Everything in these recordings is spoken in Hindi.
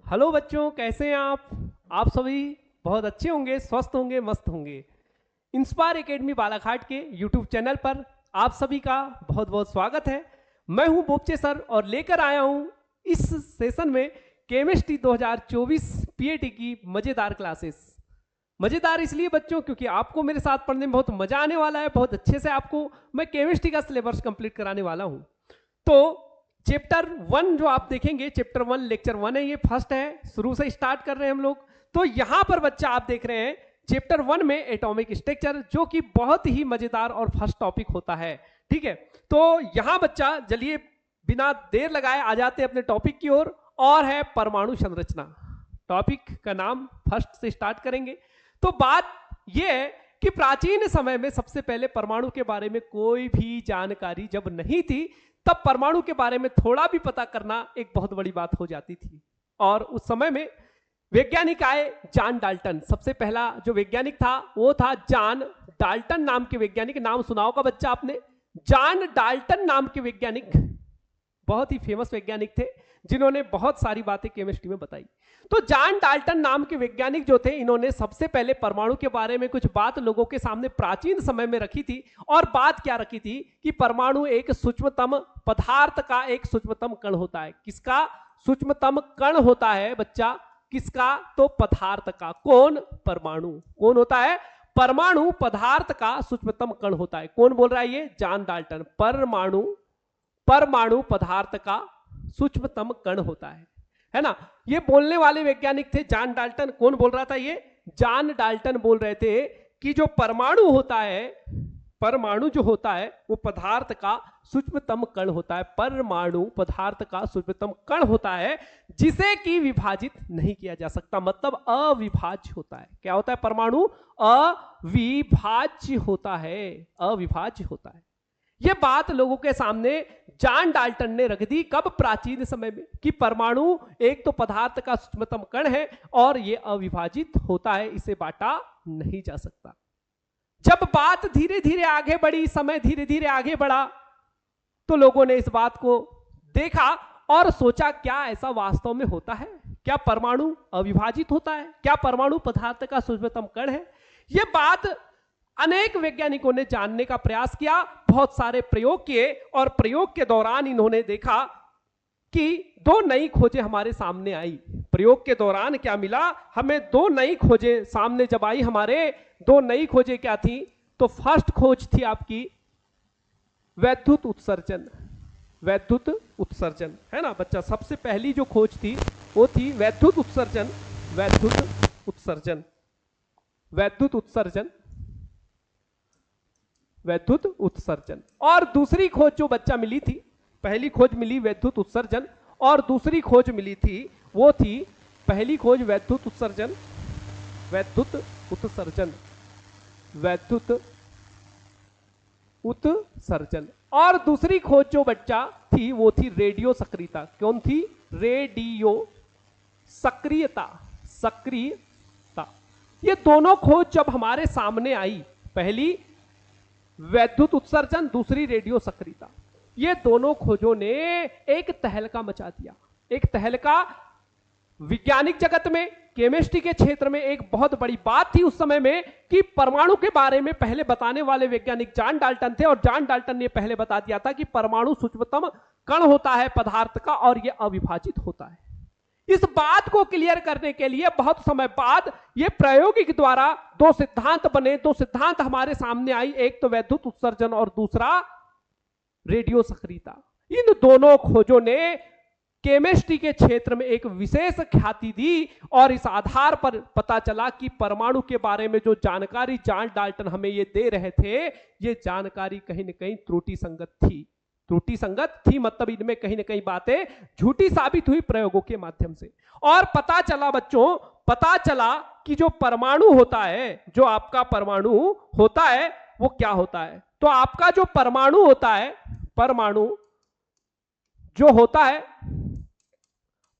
हेलो बच्चों, कैसे हैं आप सभी बहुत अच्छे होंगे, स्वस्थ होंगे, मस्त होंगे। इंस्पायर एकेडमी बालाघाट के यूट्यूब चैनल पर आप सभी का बहुत बहुत स्वागत है। मैं हूं बोपचे सर और लेकर आया हूं इस सेशन में केमिस्ट्री 2024 पीएटी की मजेदार क्लासेस। मजेदार इसलिए बच्चों क्योंकि आपको मेरे साथ पढ़ने में बहुत मजा आने वाला है। बहुत अच्छे से आपको मैं केमिस्ट्री का सिलेबस कंप्लीट कराने वाला हूं। तो चैप्टर 1 जो आप देखेंगे, चैप्टर 1 लेक्चर 1 है, ये फर्स्ट है, शुरू से स्टार्ट कर रहे हैं हम लोग। तो यहां पर बच्चा आप देख रहे हैं चैप्टर 1 में एटॉमिक स्ट्रक्चर, जो कि बहुत ही मजेदार और फर्स्ट टॉपिक होता है। ठीक है, तो यहां बच्चा चलिए बिना देर लगाए आ जाते हैं अपने टॉपिक की ओर, और है परमाणु संरचना। टॉपिक का नाम फर्स्ट से स्टार्ट करेंगे। तो बात यह है कि प्राचीन समय में सबसे पहले परमाणु के बारे में कोई भी जानकारी जब नहीं थी, तब परमाणु के बारे में थोड़ा भी पता करना एक बहुत बड़ी बात हो जाती थी। और उस समय में वैज्ञानिक आए, जॉन डाल्टन। सबसे पहला जो वैज्ञानिक था वो था जॉन डाल्टन नाम के वैज्ञानिक। नाम सुना होगा बच्चा आपने, जॉन डाल्टन नाम के वैज्ञानिक बहुत ही फेमस वैज्ञानिक थे, जिन्होंने बहुत सारी बातें केमिस्ट्री में बताई। तो जॉन डाल्टन नाम के वैज्ञानिक जो थे, इन्होंने सबसे पहले परमाणु के बारे में कुछ बात लोगों के सामने प्राचीन समय में रखी थी। और बात क्या रखी थी कि परमाणु एक सूक्ष्मतम पदार्थ का एक सूक्ष्मतम कण होता है। किसका सूक्ष्मतम कण होता है बच्चा? किसका? तो पदार्थ का। कौन? परमाणु। कौन होता है? परमाणु पदार्थ का सूक्ष्मतम कण होता है। कौन बोल रहा है ये? John Dalton. परमाणु पदार्थ का सूक्ष्मतम कण होता है ना। ये बोलने वाले वैज्ञानिक थे जॉन डाल्टन। कौन बोल रहा था? ये जॉन डाल्टन बोल रहे थे कि जो परमाणु होता है, परमाणु जो होता है वो पदार्थ का सूक्ष्मतम कण होता है। परमाणु पदार्थ का सूक्ष्मतम कण होता है, जिसे कि विभाजित नहीं किया जा सकता, मतलब अविभाज्य होता है। क्या होता है? परमाणु अविभाज्य होता है, अविभाज्य होता है। यह बात लोगों के सामने जॉन डाल्टन ने रख दी। कब? प्राचीन समय में, कि परमाणु एक तो पदार्थ का सूक्ष्मतम कण है और यह अविभाजित होता है, इसे बांटा नहीं जा सकता। जब बात धीरे धीरे आगे बढ़ी, समय धीरे धीरे आगे बढ़ा, तो लोगों ने इस बात को देखा और सोचा क्या ऐसा वास्तव में होता है? क्या परमाणु अविभाजित होता है? क्या परमाणु पदार्थ का सूक्ष्मतम कण है? यह बात अनेक वैज्ञानिकों ने जानने का प्रयास किया, बहुत सारे प्रयोग किए, और प्रयोग के दौरान इन्होंने देखा कि दो नई खोजें हमारे सामने आई। प्रयोग के दौरान क्या मिला हमें? दो नई खोजें सामने जब आई हमारे, दो नई खोजें क्या थी? तो फर्स्ट खोज थी आपकी वैद्युत उत्सर्जन। वैद्युत उत्सर्जन है ना बच्चा। सबसे पहली जो खोज थी वो थी वैद्युत उत्सर्जन। वैद्युत उत्सर्जन, वैद्युत उत्सर्जन, वैद्युत उत्सर्जन। और दूसरी खोज जो बच्चा मिली थी, पहली खोज मिली वैद्युत उत्सर्जन और दूसरी खोज मिली थी वो थी, पहली खोज वैद्युत उत्सर्जन, वैद्युत उत्सर्जन, वैद्युत उत्सर्जन। और दूसरी खोज जो बच्चा थी वो थी रेडियो सक्रियता। कौन थी? रेडियो सक्रियता, सक्रियता। ये दोनों खोज जब हमारे सामने आई, पहली वैद्युत उत्सर्जन, दूसरी रेडियो सक्रियता, ये दोनों खोजों ने एक तहलका मचा दिया। एक तहलका वैज्ञानिक जगत में, केमिस्ट्री के क्षेत्र में एक बहुत बड़ी बात थी उस समय में, कि परमाणु के बारे में पहले बताने वाले वैज्ञानिक जॉन डाल्टन थे, और जॉन डाल्टन ने पहले बता दिया था कि परमाणु सूक्ष्मतम कण होता है पदार्थ का और यह अविभाजित होता है। इस बात को क्लियर करने के लिए बहुत समय बाद ये प्रायोगिक द्वारा दो सिद्धांत बने, दो सिद्धांत हमारे सामने आई, एक तो वैद्युत उत्सर्जन और दूसरा रेडियो सक्रियता। इन दोनों खोजों ने केमिस्ट्री के क्षेत्र में एक विशेष ख्याति दी, और इस आधार पर पता चला कि परमाणु के बारे में जो जानकारी जॉन डाल्टन हमें ये दे रहे थे, ये जानकारी कहीं ना कहीं त्रुटि संगत थी। त्रुटि संगत थी मतलब इनमें कहीं ना कहीं बातें झूठी साबित हुई प्रयोगों के माध्यम से। और पता चला बच्चों, पता चला कि जो परमाणु होता है, जो आपका परमाणु होता है वो क्या होता है? तो आपका जो परमाणु होता है, परमाणु जो होता है,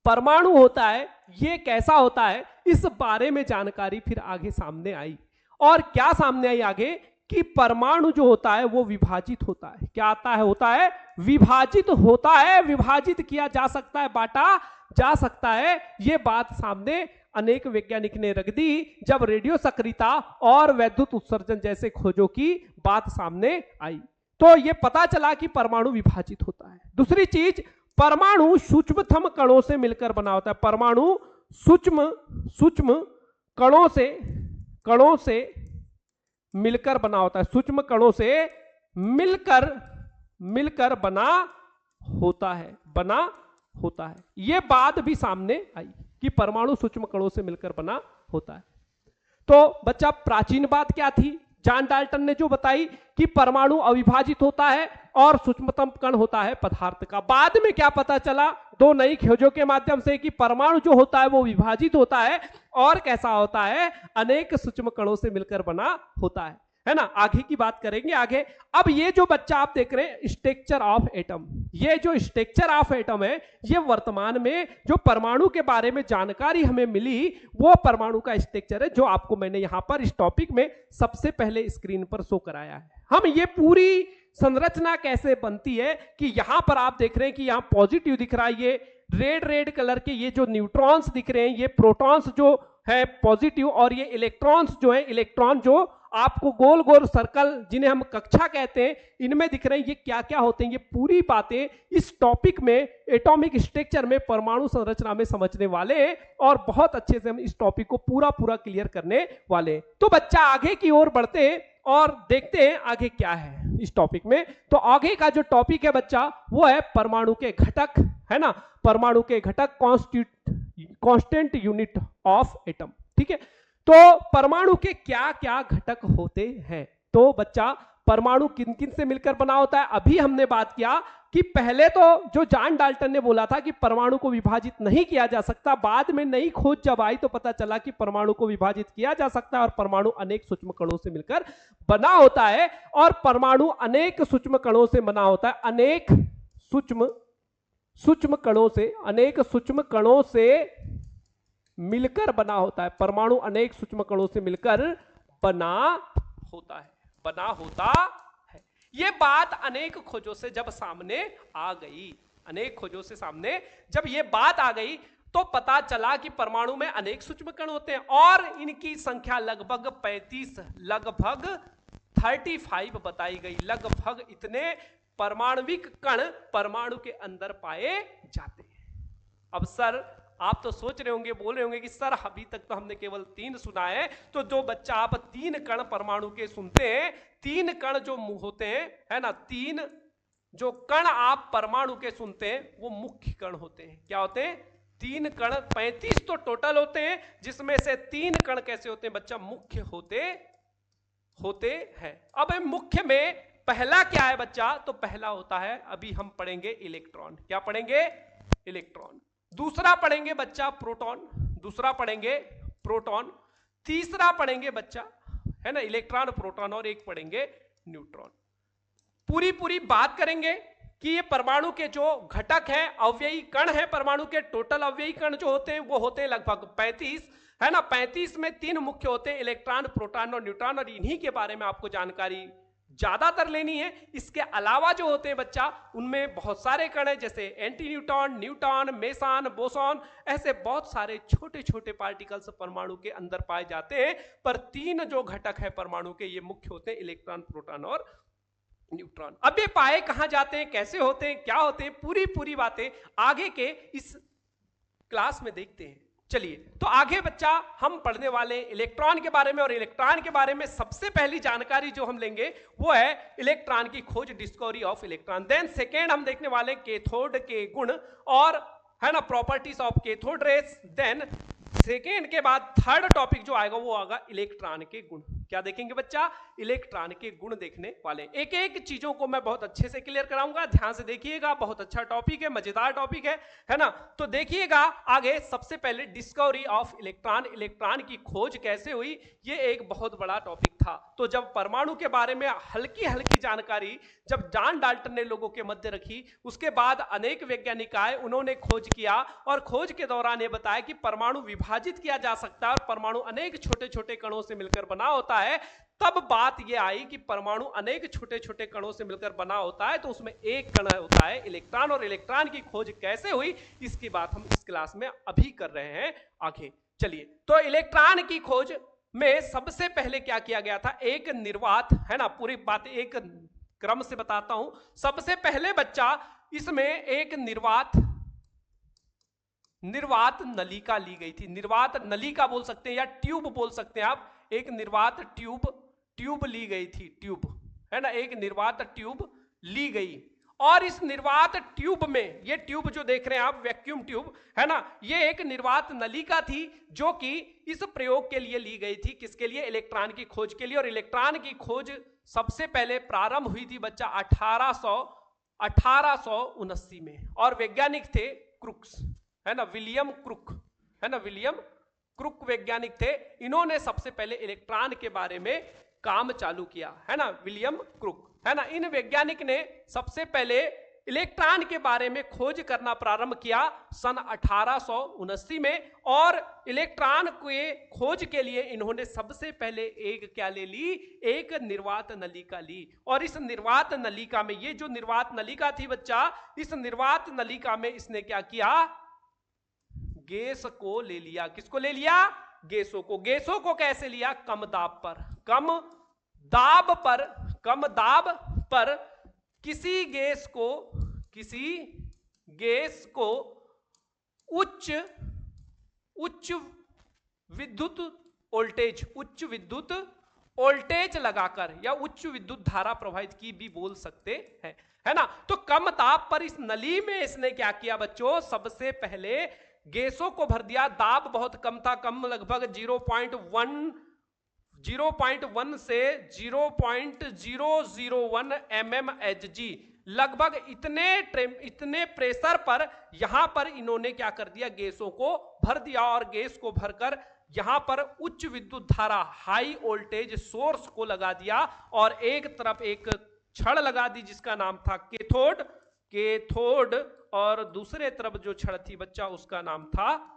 परमाणु होता है, ये कैसा होता है, इस बारे में जानकारी फिर आगे सामने आई। और क्या सामने आई आगे? कि परमाणु जो होता है वो विभाजित होता है। क्या आता है? होता है विभाजित होता है। विभाजित किया जा सकता है, बांटा जा सकता है, ये बात सामने अनेक वैज्ञानिक ने रख दी जब रेडियो सक्रियता और वैद्युत उत्सर्जन जैसे खोजों की बात सामने आई। तो ये पता चला कि परमाणु विभाजित होता है। दूसरी चीज, परमाणु सूक्ष्मतम कणों से मिलकर बना होता है। परमाणु सूक्ष्म कणों से मिलकर बना होता है। सूक्ष्म कणों से मिलकर बना होता है। यह बात भी सामने आई कि परमाणु सूक्ष्म कणों से मिलकर बना होता है। तो बच्चा, प्राचीन बात क्या थी? जॉन डाल्टन ने जो बताई कि परमाणु अविभाजित होता है और सूक्ष्मतम कण होता है पदार्थ का। बाद में क्या पता चला दो नई खोजों के माध्यम से कि परमाणु जो होता है वो विभाजित होता है और कैसा होता है, अनेक सूक्ष्म कणों से मिलकर बना होता है ना। आगे की बात करेंगे आगे। अब ये जो बच्चा आप देख रहे हैं स्ट्रक्चर ऑफ एटम, ये जो स्ट्रक्चर ऑफ एटम है, ये वर्तमान में जो परमाणु के बारे में जानकारी हमें मिली वो परमाणु का स्ट्रक्चर है, जो आपको मैंने यहां पर इस टॉपिक में सबसे पहले स्क्रीन पर शो कराया है। हम ये पूरी संरचना कैसे बनती है कि यहां पर आप देख रहे हैं कि यहां पॉजिटिव दिख रहा है, ये रेड कलर के ये जो न्यूट्रॉन्स दिख रहे हैं, ये प्रोटॉन्स जो है पॉजिटिव, और ये इलेक्ट्रॉन्स जो है, इलेक्ट्रॉन जो आपको गोल गोल सर्कल जिन्हें हम कक्षा कहते हैं इनमें दिख रहे हैं, ये क्या क्या होते हैं, ये पूरी बातें इस टॉपिक में एटॉमिक स्ट्रक्चर में परमाणु संरचना में समझने वाले हैं और बहुत अच्छे से हम इस टॉपिक को पूरा क्लियर करने वाले हैं। तो बच्चा आगे की ओर बढ़ते हैं और देखते हैं आगे क्या है इस टॉपिक में। तो आगे का जो टॉपिक है बच्चा वो है परमाणु के घटक, है ना। परमाणु के घटक, कांस्टेंट यूनिट ऑफ एटम, ठीक है। तो परमाणु के क्या क्या घटक होते हैं? तो बच्चा, परमाणु किन किन से मिलकर बना होता है? अभी हमने बात किया कि पहले तो जो जॉन डाल्टन ने बोला था कि परमाणु को विभाजित नहीं किया जा सकता, बाद में नई खोज जब आई तो पता चला कि परमाणु को विभाजित किया जा सकता है और परमाणु अनेक सूक्ष्म कणों से मिलकर बना होता है। और परमाणु अनेक सूक्ष्म कणों से बना होता है, अनेक सूक्ष्म कणों से मिलकर बना होता है। परमाणु अनेक सूक्ष्म कणों से मिलकर बना होता है। ये बात अनेक खोजों से जब सामने आ गई, जब ये बात आ गई तो पता चला कि परमाणु में अनेक सूक्ष्म कण होते हैं और इनकी संख्या लगभग 35, लगभग 35 बताई गई। लगभग इतने परमाणविक कण परमाणु के अंदर पाए जाते हैं। अब सर, आप तो सोच रहे होंगे, बोल रहे होंगे कि सर अभी तक तो हमने केवल 3 सुना है। तो जो बच्चा आप 3 कण परमाणु के सुनते हैं, 3 कण जो होते हैं, है ना, 3 जो कण आप परमाणु के सुनते हैं वो मुख्य कण होते हैं। क्या होते हैं? 3 कण। 35 तो टोटल होते हैं, जिसमें से 3 कण कैसे होते हैं बच्चा? मुख्य होते हैं। अब मुख्य में पहला क्या है बच्चा? तो पहला होता है, अभी हम पढ़ेंगे इलेक्ट्रॉन। क्या पढ़ेंगे? इलेक्ट्रॉन। दूसरा पढ़ेंगे बच्चा प्रोटॉन। तीसरा पढ़ेंगे बच्चा, है ना, इलेक्ट्रॉन, प्रोटॉन, और एक पढ़ेंगे न्यूट्रॉन। पूरी बात करेंगे कि ये परमाणु के जो घटक है, अवयवी कण है, परमाणु के टोटल अवयवी कण जो होते हैं वो होते हैं लगभग 35, है ना। 35 में 3 मुख्य होते हैं, इलेक्ट्रॉन, प्रोटॉन और न्यूट्रॉन, और इन्हीं के बारे में आपको जानकारी ज्यादातर लेनी है। इसके अलावा जो होते हैं बच्चा, उनमें बहुत सारे कण हैं, जैसे एंटी न्यूट्रॉन, मेसन, बोसॉन, ऐसे बहुत सारे छोटे छोटे पार्टिकल्स परमाणु के अंदर पाए जाते हैं। पर 3 जो घटक है परमाणु के, ये मुख्य होते हैं, इलेक्ट्रॉन, प्रोटॉन और न्यूट्रॉन। अब ये पाए कहां जाते हैं, कैसे होते हैं, क्या होते हैं, पूरी बातें आगे के इस क्लास में देखते हैं। चलिए, तो आगे बच्चा हम पढ़ने वाले इलेक्ट्रॉन के बारे में, और इलेक्ट्रॉन के बारे में सबसे पहली जानकारी जो हम लेंगे वो है इलेक्ट्रॉन की खोज, discovery of electron. Then second हम देखने वाले कैथोड के गुण और, है ना, properties of cathode rays. Then second के बाद थर्ड टॉपिक जो आएगा वो आएगा इलेक्ट्रॉन के गुण। क्या देखेंगे बच्चा? इलेक्ट्रॉन के गुण देखने वाले। एक एक चीजों को मैं बहुत अच्छे से क्लियर कराऊंगा, ध्यान से देखिएगा। बहुत अच्छा टॉपिक है, मजेदार टॉपिक है ना। तो देखिएगा आगे। सबसे पहले डिस्कवरी ऑफ इलेक्ट्रॉन, इलेक्ट्रॉन की खोज कैसे हुई, ये एक बहुत बड़ा टॉपिक था। तो जब परमाणु के बारे में हल्की जानकारी जब जॉन डाल्टन ने लोगों के मध्य रखी, उसके बाद अनेक वैज्ञानिक आए, उन्होंने खोज किया और खोज के दौरान ये बताया कि परमाणु विभाजित किया जा सकता है और परमाणु अनेक छोटे छोटे कणों से मिलकर बना होता होता है, तब बात यह आई कि परमाणु अनेक छोटे छोटे कणों से मिलकर बना होता है, तो उसमें एक कण होता है इलेक्ट्रॉन, और इलेक्ट्रॉन की खोज कैसे हुई इसकी बात हम इस क्लास में अभी कर रहे हैं आगे। चलिए, तो इलेक्ट्रॉन की खोज में सबसे पहले क्या किया गया था, एक निर्वात, है ना, पूरी बात एक क्रम से बताता हूं। सबसे पहले बच्चा इसमें एक निर्वात नलिका ली गई थी। निर्वात नलिका बोल सकते हैं या ट्यूब बोल सकते हैं आप। एक निर्वात ट्यूब ली गई थी, ट्यूब, है ना, एक निर्वात ट्यूब ली गई। और इस निर्वात ट्यूब में, ये ट्यूब जो देख रहे हैं आप, वैक्यूम ट्यूब, है ना, ये एक निर्वात नलिका थी जो कि इस प्रयोग के लिए ली गई थी। किसके लिए? इलेक्ट्रॉन की खोज के लिए। और इलेक्ट्रॉन की खोज सबसे पहले प्रारंभ हुई थी बच्चा 1879 में, और वैज्ञानिक थे क्रुक्स, है ना, विलियम क्रुक, है ना, विलियम क्रुक वैज्ञानिक थे। इन्होंने सबसे पहले इलेक्ट्रॉन के बारे में काम चालू किया, है ना, विलियम क्रुक, है ना। इन वैज्ञानिक ने सबसे पहले इलेक्ट्रॉन के बारे में खोज करना प्रारंभ किया सन 1879 में, और इलेक्ट्रॉन के खोज के लिए इन्होंने सबसे पहले एक क्या ले ली, एक निर्वात नलिका ली। और इस निर्वात नलिका में, ये जो निर्वात नलिका थी बच्चा, इस निर्वात नलिका में इसने क्या किया, गैस को ले लिया। किसको ले लिया? गैसों को। गैसों को कैसे लिया? कम दाब पर, कम दाब पर किसी गैस को उच्च विद्युत वोल्टेज लगाकर या उच्च विद्युत धारा प्रवाहित की भी बोल सकते हैं, है ना। तो कम दाब पर इस नली में इसने क्या किया बच्चों, सबसे पहले गैसों को भर दिया। दाब बहुत कम था, कम लगभग 0.1 से 0.001 mmHg, लगभग इतने प्रेशर पर यहां पर इन्होंने क्या कर दिया, गैसों को भर दिया। और गैस को भरकर यहां पर उच्च विद्युत धारा, हाई वोल्टेज सोर्स को लगा दिया, और एक तरफ एक छड़ लगा दी जिसका नाम था कैथोड, और दूसरे तरफ जो छड़ थी बच्चा उसका नाम था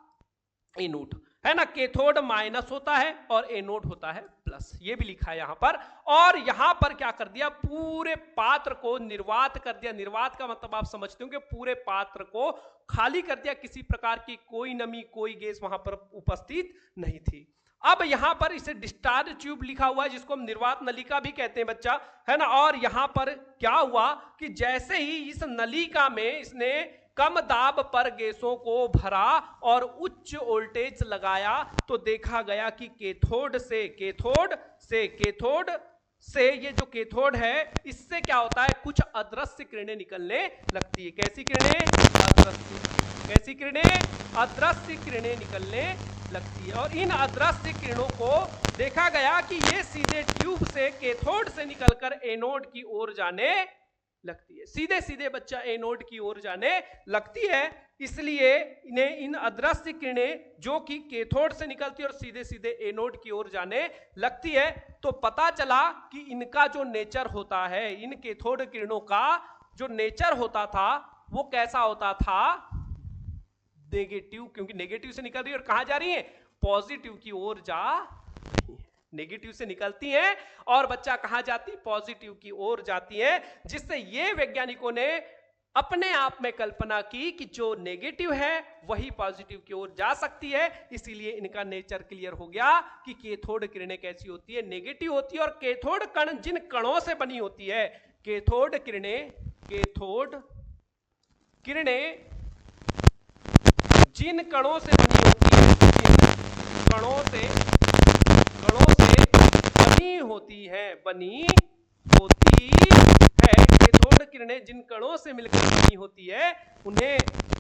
एनोड, है ना। कैथोड माइनस होता है और एनोड होता है प्लस, ये भी लिखा है यहां पर। और यहां पर क्या कर दिया, पूरे पात्र को निर्वात कर दिया। निर्वात का मतलब आप समझते हो कि पूरे पात्र को खाली कर दिया, किसी प्रकार की कोई नमी, कोई गैस वहां पर उपस्थित नहीं थी। अब यहां पर इसे डिस्चार्ज ट्यूब लिखा हुआ है, जिसको हम निर्वात नलिका भी कहते हैं बच्चा, है ना। और यहां पर क्या हुआ कि जैसे ही इस नलिका में इसने कम दाब पर गैसों को भरा और उच्च वोल्टेज लगाया, तो देखा गया कि कैथोड से ये जो कैथोड है, इससे क्या होता है, कुछ अदृश्य किरणें निकलने लगती है। कैसी किरणें? कैसी किरणें? अदृश्य किरणें निकलने लगती है। और इन अदृश्य किरणों को देखा गया कि ये सीधे ट्यूब से, कैथोड से निकलकर एनोड की ओर जाने लगती है। सीधे बच्चा एनोड की ओर जाने लगती है। इसलिए इन्हें इन अदृश्य किरणें जो कि कैथोड से निकलती है और सीधे एनोड की ओर जाने लगती है, तो पता चला कि इनका जो नेचर होता है, इन कैथोड किरणों का जो नेचर होता था वो कैसा होता था, नेगेटिव, क्योंकि नेगेटिव से निकल रही है और कहां जा रही है, पॉजिटिव की ओर जा रही है। नेगेटिव से निकलती हैं और बच्चा कहां जाती, पॉजिटिव की ओर जाती है, जिससे ये वैज्ञानिकों ने अपने आप में कल्पना की कि जो नेगेटिव है वही पॉजिटिव की ओर जा सकती है। इसीलिए इनका नेचर क्लियर हो गया कि कैथोड किरणें कैसी होती है, नेगेटिव होती है। और कैथोड कण जिन कणों से बनी होती है, कैथोड किरणें जिन कणों से बनी होती है, बनी होती है कैथोड किरणें जिन कणों से मिलकर बनी होती है, उन्हें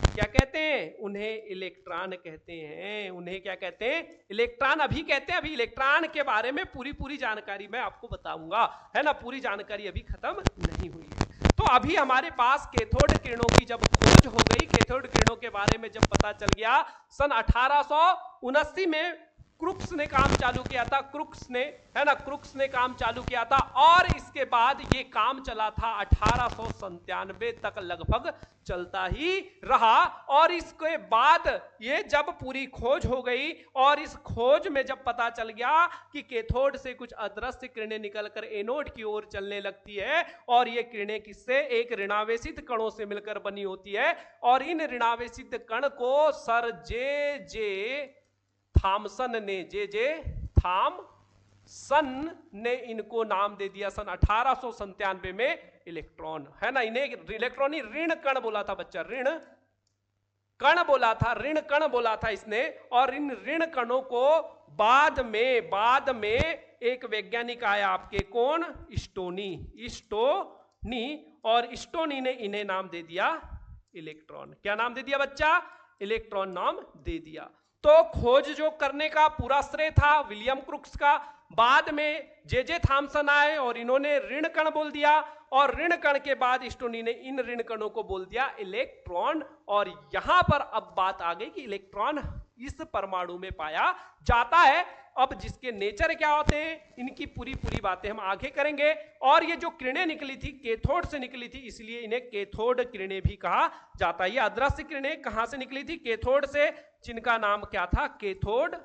क्या कहते हैं, उन्हें इलेक्ट्रॉन कहते हैं। उन्हें क्या कहते हैं, इलेक्ट्रॉन अभी कहते हैं। अभी इलेक्ट्रॉन के बारे में पूरी जानकारी मैं आपको बताऊंगा, है ना। पूरी जानकारी अभी खत्म नहीं हुई है। तो अभी हमारे पास कैथोड किरणों की जब खोज हो गई, कैथोड किरणों के बारे में जब पता चल गया सन 1879 में, क्रुक्स ने काम चालू किया था, क्रुक्स ने, है ना, क्रुक्स ने काम चालू किया था और इसके बाद ये काम चला था 1897 तक लगभग चलता ही रहा। और इसके बाद ये जब पूरी खोज हो गई और इस खोज में जब पता चल गया कि कैथोड से कुछ अदृश्य किरणें निकलकर एनोड की ओर चलने लगती है और ये किरणें किससे, एक ऋणावेशित कणों से मिलकर बनी होती है और इन ऋणावेशित कण को सर जे थॉमसन ने, जे थॉमसन ने इनको नाम दे दिया सन 1897 में इलेक्ट्रॉन, है ना। इन्हें इलेक्ट्रॉनी ऋण कण बोला था बच्चा, ऋण कण बोला था, ऋण कण बोला था इसने। और इन ऋण कणों को बाद में एक वैज्ञानिक आया आपके, कौन, स्टोनी, और स्टोनी ने इन्हें नाम दे दिया इलेक्ट्रॉन। क्या नाम दे दिया बच्चा, इलेक्ट्रॉन नाम दे दिया। तो खोज जो करने का पूरा श्रेय था विलियम क्रुक्स का। बाद में जे थॉमसन आए और इन्होंने ऋण कण बोल दिया और ऋण कण के बाद स्टोनी ने इन ऋण कणों को बोल दिया इलेक्ट्रॉन। और यहां पर अब बात आ गई कि इलेक्ट्रॉन इस परमाणु में पाया जाता है। अब जिसके नेचर क्या होते हैं, इनकी पूरी बातें हम आगे करेंगे। और ये जो किरणें निकली थी कैथोड से निकली थी, इसलिए इन्हें कैथोड किरणें भी कहा जाता है। ये अदृश्य किरणें कहां से निकली थी, कैथोड से, जिनका नाम क्या था, कैथोड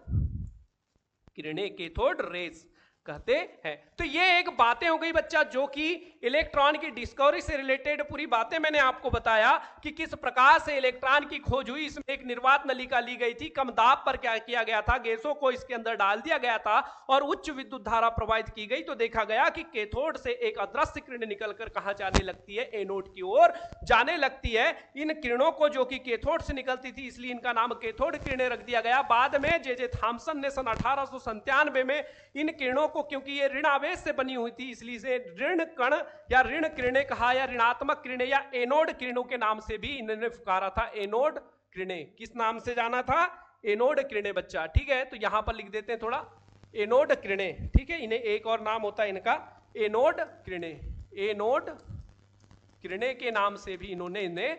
किरणें, कैथोड रेस कहते हैं। तो ये एक बातें हो गई बच्चा, जो कि इलेक्ट्रॉन की डिस्कवरी से रिलेटेड पूरी बातें मैंने आपको बताया कि किस प्रकार से इलेक्ट्रॉन की खोज हुई। इसमें एक निर्वात नलिका ली गई थी, कम दाब पर क्या किया गया था, गैसों को इसके अंदर डाल दिया गया था और उच्च विद्युत धारा प्रवाहित की गई। तो देखा गया कि कैथोड से एक अदृश्य किरण निकलकर कहां जाने लगती है, एनोड की ओर जाने लगती है। इन किरणों को, जो कि कैथोड से निकलती थी, इसलिए इनका नाम कैथोड किरणें रख दिया गया। बाद में जे थॉमसन ने सन 1897 में इन किरणों को, क्योंकि ये ऋण आवेश से बनी हुई थी, इसलिए इसे ऋण कण या ऋण किरणें कहा, या ऋणात्मक किरणें या एनोड किरणों के नाम से भी इन्होंने पुकारा था। एनोड किरणें किस नाम से जाना था, एनोड किरणें बच्चा, ठीक है। तो यहां पर लिख देते हैं थोड़ा, एनोड किरणें, ठीक है। इन्हें एक और नाम होता है इनका, एनोड किरणें, एनोड किरणें के नाम से भी इन्होंने इन्हें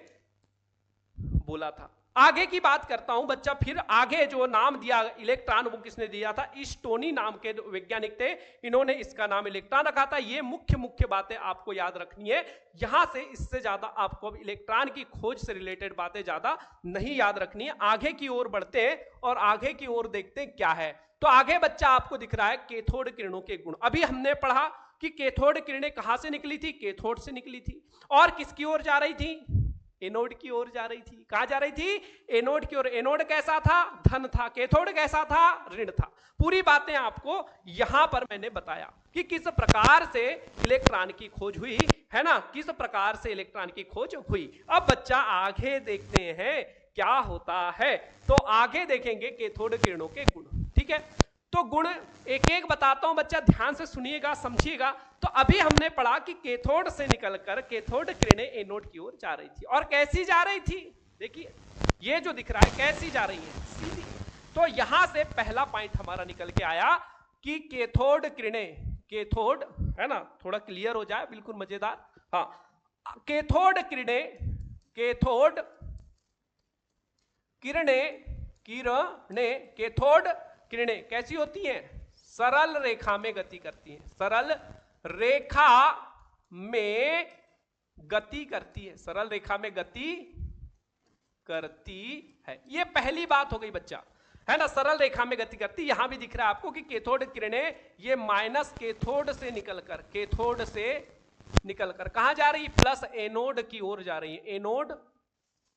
बोला था। आगे की बात करता हूं बच्चा, फिर आगे जो नाम दिया इलेक्ट्रॉन वो किसने दिया था, स्टोनी नाम के वैज्ञानिक थे, इन्होंने इसका नाम इलेक्ट्रॉन रखा था। ये मुख्य बातें आपको याद रखनी है यहां से, इससे ज्यादा आपको अब इलेक्ट्रॉन की खोज से रिलेटेड बातें ज्यादा नहीं याद रखनी है। आगे की ओर बढ़ते हैं और आगे की ओर देखते हैं क्या है। तो आगे बच्चा आपको दिख रहा है कैथोड किरणों के गुण। अभी हमने पढ़ा कि कैथोड किरणें कहां से निकली थी, कैथोड से निकली थी और किसकी ओर जा रही थी, एनोड की ओर जा रही थी। कहां जा रही थी, एनोड की ओर। एनोड कैसा था, धन था, कैथोड कैसा था, ऋण था। पूरी बातें आपको यहां पर मैंने बताया कि किस प्रकार से इलेक्ट्रॉन की खोज हुई, है ना, किस प्रकार से इलेक्ट्रॉन की खोज हुई। अब बच्चा आगे देखते हैं क्या होता है। तो आगे देखेंगे कैथोड किरणों के गुण, ठीक है। तो गुण एक एक बताता हूं बच्चा, ध्यान से सुनिएगा, समझिएगा। तो अभी हमने पढ़ा कि कैथोड से निकलकर कैथोड किरणें एनोड की ओर जा रही थी। और कैसी जा रही थी, देखिए ये जो दिख रहा है कैसी जा रही है, सीधी। तो यहां से पहला पॉइंट हमारा निकल के आया कि कैथोड किरणें, कैथोड, है ना, थोड़ा क्लियर हो जाए, बिल्कुल मजेदार। हाँ, कैथोड किरणें, कैथोड किरणें, कैथोड किरणें कैसी होती हैं, सरल रेखा में गति करती हैं, सरल रेखा में गति करती है, सरल रेखा में गति करती है। ये पहली बात हो गई बच्चा, है ना, सरल रेखा में गति करती। यहां भी दिख रहा है आपको कि कैथोड किरणें ये माइनस कैथोड से निकलकर, कैथोड से निकलकर कहां जा रही है, प्लस एनोड की ओर जा रही है,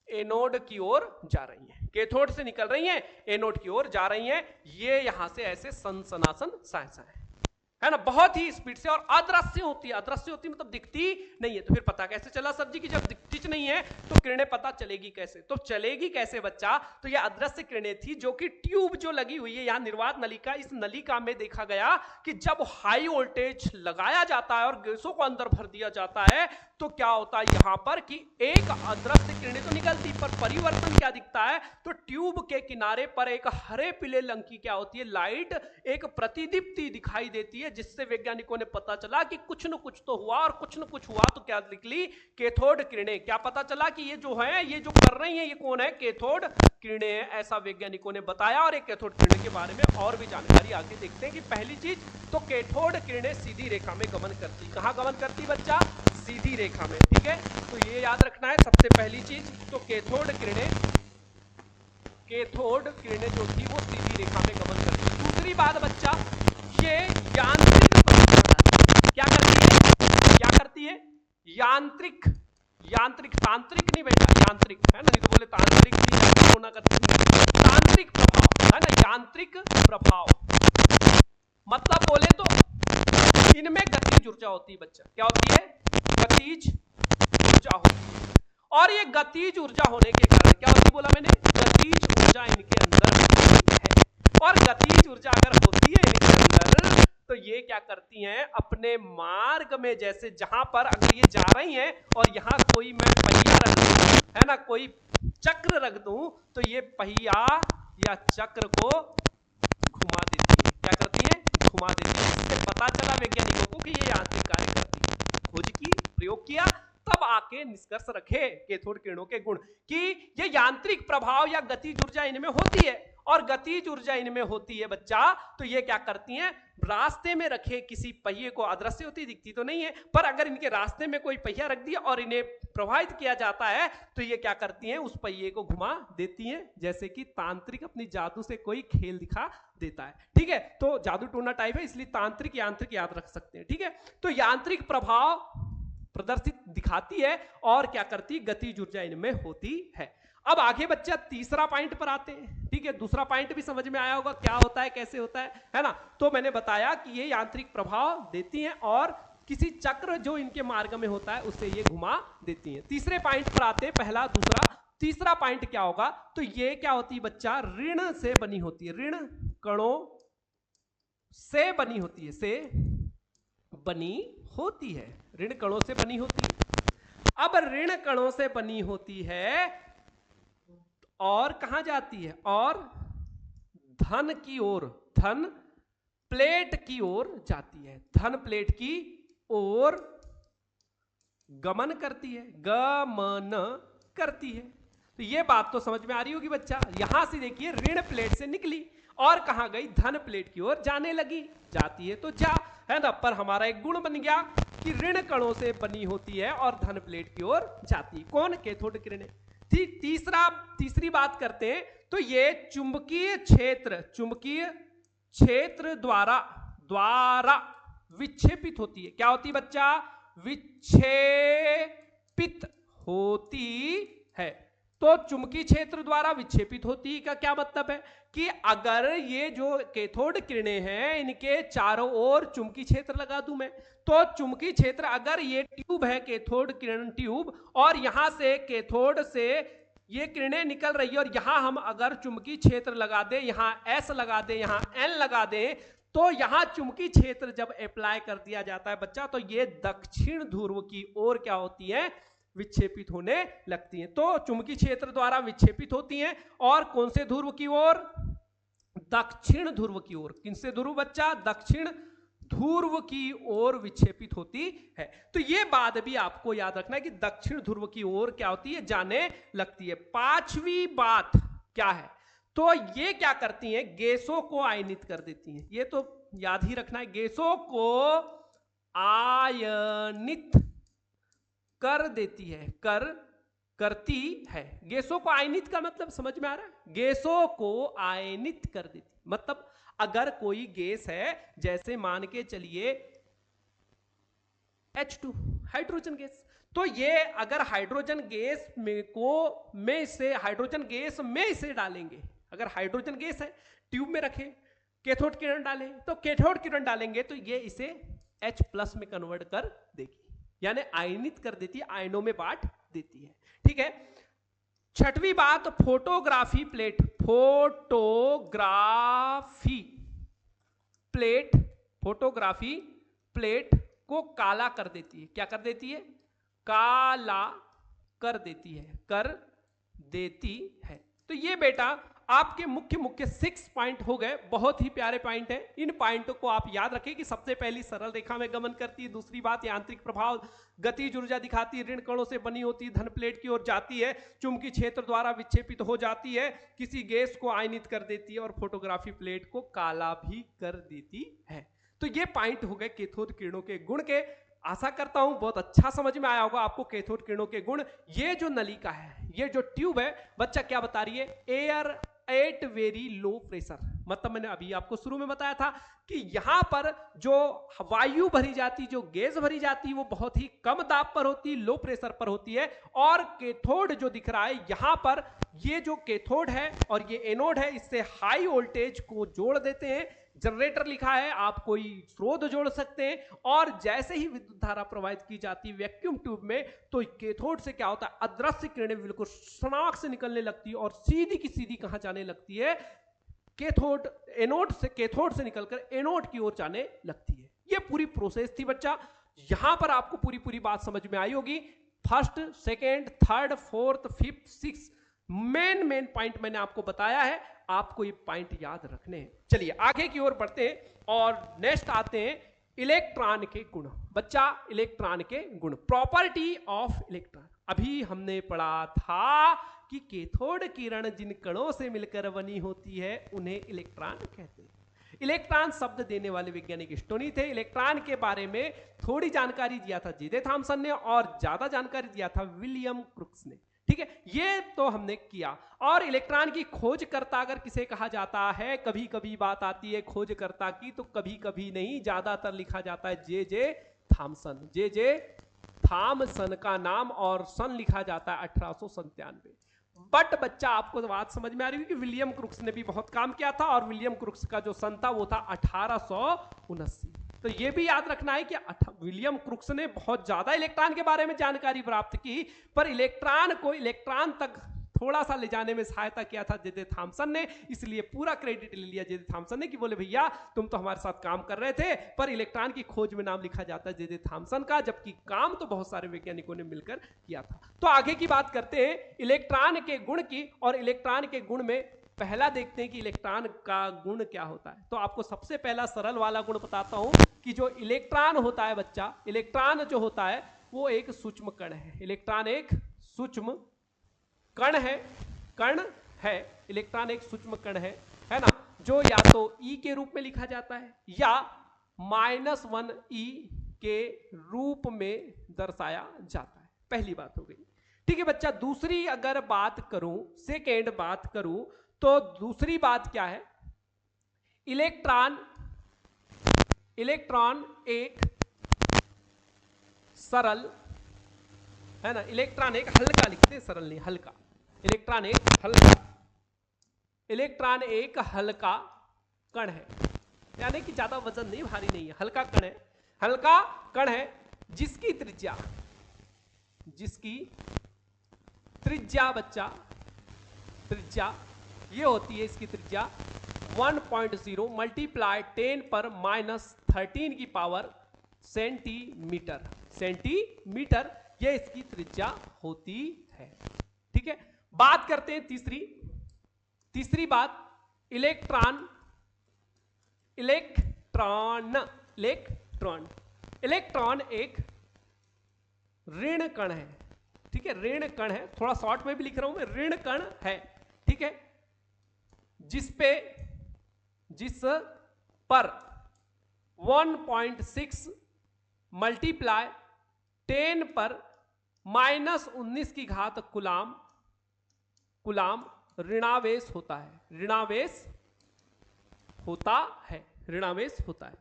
एनोड की ओर जा रही हैं। कैथोड से निकल रही हैं, एनोड की ओर जा रही हैं। ये यहां से ऐसे सनसनासन साइंस है ना, बहुत ही स्पीड से। और अदृश्य होती है, अदृश्य होती मतलब दिखती नहीं है। तो फिर पता कैसे चला सर जी की जब दिखती नहीं है तो किरणें पता चलेगी कैसे, तो चलेगी कैसे बच्चा। तो ये अदृश्य किरणें थी जो कि ट्यूब जो लगी हुई है यहां निर्वात नलिका, इस नलिका में देखा गया कि जब हाई वोल्टेज लगाया जाता है और गैसों को अंदर भर दिया जाता है तो क्या होता है यहां पर कि एक अदृश्य किरणें तो निकलती, पर परिवर्तन क्या दिखता है, तो ट्यूब के किनारे पर एक हरे पीले रंग की क्या होती है, लाइट, एक प्रतिदीप्ति दिखाई देती है, है, जिससे वैज्ञानिकों ने पता चला कि कुछ न कुछ तो हुआ, और कुछ न कुछ हुआ तो क्या निकली? कैथोड किरणें। क्या पता चला कि ये जो है, ये जो कर रही है, ये कौन है? कैथोड किरणें, ऐसा वैज्ञानिकों ने बताया। और एक कैथोड किरणें के बारे में और भी जानकारी आगे देखते हैं कि पहली चीज तो कैथोड किरणें सीधी रेखा में गमन करती। कहां गमन करती बच्चा? सीधी रेखा में। ठीक है, तो ये याद रखना है सबसे पहली चीज। तो कैथोड किरणें जो थी वो सीधी रेखा में गमन करती। दूसरी बात बच्चा, ये यांत्रिक क्या करती है? क्या करती है? यांत्रिक तांत्रिक नहीं बेटा, यांत्रिक है ना, नहीं तो बोले तांत्रिक नहीं होना करती। तांत्रिक प्रभाव है ना, यांत्रिक प्रभाव मतलब बोले तो इनमें गतिज ऊर्जा होती है बच्चा। क्या होती है? गतिज ऊर्जा होती है। और ये गतिज ऊर्जा होने के कारण क्या होती, बोला मैंने? गतिज ऊर्जा इनके अंदर है। और गतिज ऊर्जा अगर होती है इनके अंदर, तो ये क्या करती हैं? अपने मार्ग में, जैसे जहां पर अगर ये जा रही हैं और यहां कोई मैं पहिया रख दूं, है ना, कोई चक्र रख दूं, तो ये पहिया या चक्र को घुमा देती है। क्या करती है? घुमा देती है। इससे पता चला वैज्ञानिकों को कि ये यांत्रिक कार्य करती है। खोज की, प्रयोग किया, तब आके निष्कर्ष रखे कैथोड किरणों के गुण कि ये यांत्रिक प्रभाव या गतिज ऊर्जा इनमें होती है। और गतिज ऊर्जा इनमें होती है बच्चा, तो ये क्या करती हैं? रास्ते में रखे किसी पहिए को, अदृश्य होती दिखती तो नहीं है, पर अगर इनके रास्ते में कोई पहिया रख दिया और इन्हें प्रभावित किया जाता है, तो ये क्या करती हैं? उस पहिए को घुमा देती हैं, जैसे कि तांत्रिक अपनी जादू से कोई खेल दिखा देता है। ठीक है, तो जादू टोना टाइप है, इसलिए तांत्रिक यांत्रिक याद रख सकते हैं। ठीक है, तो यांत्रिक प्रभाव प्रदर्शित दिखाती है और क्या करती? गतिज ऊर्जा इनमें होती है। अब आगे बच्चा तीसरा पॉइंट पर आते हैं। ठीक है, दूसरा पॉइंट भी समझ में आया होगा, क्या होता है, कैसे होता है ना। तो मैंने बताया कि ये यांत्रिक प्रभाव देती हैं और किसी चक्र जो इनके मार्ग में होता है उसे ये घुमा देती हैं। तीसरे पॉइंट पर आते हैं, पहला दूसरा। तीसरा पॉइंट क्या होगा? तो ये क्या होती है बच्चा? ऋण से बनी होती है। ऋण कणों से बनी होती है, से बनी होती है, ऋण कणों से बनी होती है। अब ऋण कणों से बनी होती है और कहां जाती है? और धन की ओर, धन प्लेट की ओर जाती है। धन प्लेट की ओर गमन करती है, गमन करती है। तो ये बात तो समझ में आ रही होगी बच्चा। यहां से देखिए, ऋण प्लेट से निकली और कहां गई? धन प्लेट की ओर जाने लगी। जाती है तो जा, है ना, पर हमारा एक गुण बन गया कि ऋण कणों से बनी होती है और धन प्लेट की ओर जाती है। कौन? कैथोड किरणें। तीसरी बात करते हैं, तो ये चुंबकीय क्षेत्र द्वारा विक्षेपित होती है। क्या होती बच्चा? विक्षेपित होती है। तो चुंबकीय क्षेत्र द्वारा विक्षेपित होती है का क्या मतलब है? कि अगर ये जो कैथोड किरणें हैं, इनके चारों ओर चुंबकीय क्षेत्र लगा दूं मैं, तो चुंबकीय क्षेत्र, अगर ये ट्यूब है, कैथोड किरण ट्यूब, और यहां से कैथोड से ये किरणें निकल रही है, और यहां हम अगर चुंबकीय क्षेत्र लगा दें, यहां S लगा दें, यहां N लगा दें, तो यहां चुंबकीय क्षेत्र जब अप्लाई कर दिया जाता है बच्चा, तो ये दक्षिण ध्रुव की ओर क्या होती है? विक्षेपित होने लगती हैं। तो चुंबकीय क्षेत्र द्वारा विक्षेपित होती हैं और कौन से ध्रुव की ओर? दक्षिण ध्रुव की ओर। किनसे ध्रुव बच्चा? दक्षिण ध्रुव की ओर विक्षेपित होती है। तो ये बात भी आपको याद रखना है कि दक्षिण ध्रुव की ओर क्या होती है? जाने लगती है। पांचवी बात क्या है? तो ये क्या करती हैं? गैसों को आयनित कर देती हैं। ये तो याद ही रखना है, गैसों को आयनित कर देती है, करती है। गैसों को आयनित का मतलब समझ में आ रहा है? गैसों को आयनित कर देती, मतलब अगर कोई गैस है, जैसे मान के चलिए H2 हाइड्रोजन गैस, तो ये अगर हाइड्रोजन गैस हाइड्रोजन गैस में इसे डालेंगे, अगर हाइड्रोजन गैस है, ट्यूब में रखें, कैथोड किरण डालें, तो कैथोड किरण डालेंगे तो ये इसे H+ में कन्वर्ट कर देगी, यानी आयनित कर देती है, आयनों में बांट देती है। ठीक है, छठवीं बात, फोटोग्राफी प्लेट को काला कर देती है। क्या कर देती है? काला कर देती है, तो ये बेटा आपके मुख्य मुख्य 6 पॉइंट हो गए, बहुत ही प्यारे पॉइंट है। इन पॉइंटों को आप याद रखें कि सबसे पहली सरल रेखा में गमन करती है, दूसरी बात यांत्रिक प्रभाव गतिज ऊर्जा दिखाती है, ऋण कणों से बनी होती है, धन प्लेट की ओर जाती है, चुंबकीय क्षेत्र द्वारा विक्षेपित हो जाती है, किसी गैस को आयनित कर देती है और फोटोग्राफी प्लेट को काला भी कर देती है। तो ये पॉइंट हो गए कैथोड किरणों के गुण के। आशा करता हूं बहुत अच्छा समझ में आया होगा आपको कैथोड किरणों के गुण। ये जो नलिका है, ये जो ट्यूब है बच्चा क्या बता रही है, air at very low pressure. मतलब मैंने अभी आपको शुरू में बताया था कि यहां पर जो वायु भरी जाती, जो गैस भरी जाती, वो बहुत ही कम दाब पर होती, लो प्रेशर पर होती है। और कैथोड जो दिख रहा है यहां पर, ये जो कैथोड है और ये एनोड है, इससे हाई वोल्टेज को जोड़ देते हैं। जनरेटर लिखा है, आप कोई स्रोत जोड़ सकते हैं। और जैसे ही विद्युत धारा प्रवाहित की जाती है वैक्यूम ट्यूब में, तो कैथोड से क्या होता है, अदृश्य किरणें बिल्कुल सनाक से निकलने लगती है और सीधी की सीधी कहां जाने लगती है, कैथोड एनोड से, कैथोड से निकलकर एनोड की ओर जाने लगती है। ये पूरी प्रोसेस थी बच्चा। यहां पर आपको पूरी पूरी बात समझ में आई होगी। First, second, third, fourth, fifth, six main point मैंने आपको बताया है, आपको ये पॉइंट याद रखने हैं। चलिए आगे की ओर बढ़ते हैं और नेक्स्ट आते हैं इलेक्ट्रॉन के गुण। बच्चा इलेक्ट्रॉन के गुण, प्रॉपर्टी ऑफ इलेक्ट्रॉन। अभी हमने पढ़ा था कि कैथोड किरण जिन कणों से मिलकर बनी होती है उन्हें इलेक्ट्रॉन कहते हैं। इलेक्ट्रॉन शब्द देने वाले वैज्ञानिक स्टोनी थे। इलेक्ट्रॉन के बारे में थोड़ी जानकारी दिया था जे जे थॉमसन ने और ज्यादा जानकारी दिया था विलियम क्रुक्स ने। ठीक है, ये तो हमने किया। और इलेक्ट्रॉन की खोजकर्ता अगर किसे कहा जाता है, कभी कभी बात आती है खोजकर्ता की, तो कभी कभी नहीं, ज्यादातर लिखा जाता है जे जे थॉमसन। जे जे थॉमसन का नाम और सन लिखा जाता है 1897। बट बच्चा आपको बात समझ में आ रही है कि विलियम क्रुक्स ने भी बहुत काम किया था और विलियम क्रुक्स का जो सन था वो था 1879। तो ये भी याद रखना है कि विलियम क्रुक्स ने बहुत ज्यादा इलेक्ट्रॉन के बारे में जानकारी प्राप्त की, पर इलेक्ट्रॉन को इलेक्ट्रॉन तक थोड़ा सा ले जाने में सहायता किया था जे जे थॉमसन ने। इसलिए पूरा क्रेडिट ले लिया जे जे थॉमसन ने कि बोले भैया तुम तो हमारे साथ काम कर रहे थे, पर इलेक्ट्रॉन की खोज में नाम लिखा जाता है जे जे थॉमसन का, जबकि काम तो बहुत सारे वैज्ञानिकों ने मिलकर किया था। तो आगे की बात करते हैं इलेक्ट्रॉन के गुण की। और इलेक्ट्रॉन के गुण में पहला देखते हैं कि इलेक्ट्रॉन का गुण क्या होता है। तो आपको सबसे पहला सरल वाला गुण बताता हूं कि जो इलेक्ट्रॉन होता है बच्चा, इलेक्ट्रॉन जो होता है वो एक सूक्ष्म कण है। इलेक्ट्रॉन एक सूक्ष्म कण है, इलेक्ट्रॉन एक सूक्ष्म कण है ना, जो या तो E के रूप में लिखा जाता है या -1 E के रूप में दर्शाया जाता है। पहली बात हो गई। ठीक है बच्चा, दूसरी अगर बात करूं, सेकेंड बात करूं, तो दूसरी बात क्या है, इलेक्ट्रॉन एक सरल है ना, इलेक्ट्रॉन एक हल्का, लिखते हैं सरल नहीं, हल्का। इलेक्ट्रॉन एक हल्का कण है, यानी कि ज्यादा वजन नहीं, भारी नहीं है, हल्का कण है। हल्का कण है जिसकी त्रिज्या बच्चा, त्रिज्या ये होती है, इसकी त्रिज्या 1.0 मल्टीप्लाई 10 पर -13 की पावर सेंटीमीटर, ये इसकी त्रिज्या होती है। ठीक है, बात करते हैं तीसरी बात, इलेक्ट्रॉन एक ऋण कण है। ठीक है, ऋण कण है, थोड़ा शॉर्ट में भी लिख रहा हूं मैं, ऋण कण है। ठीक है, जिस पर 1.6 मल्टीप्लाई 10 पर -19 की घात कुलाम ऋणावेश होता है। ऋणावेश होता है।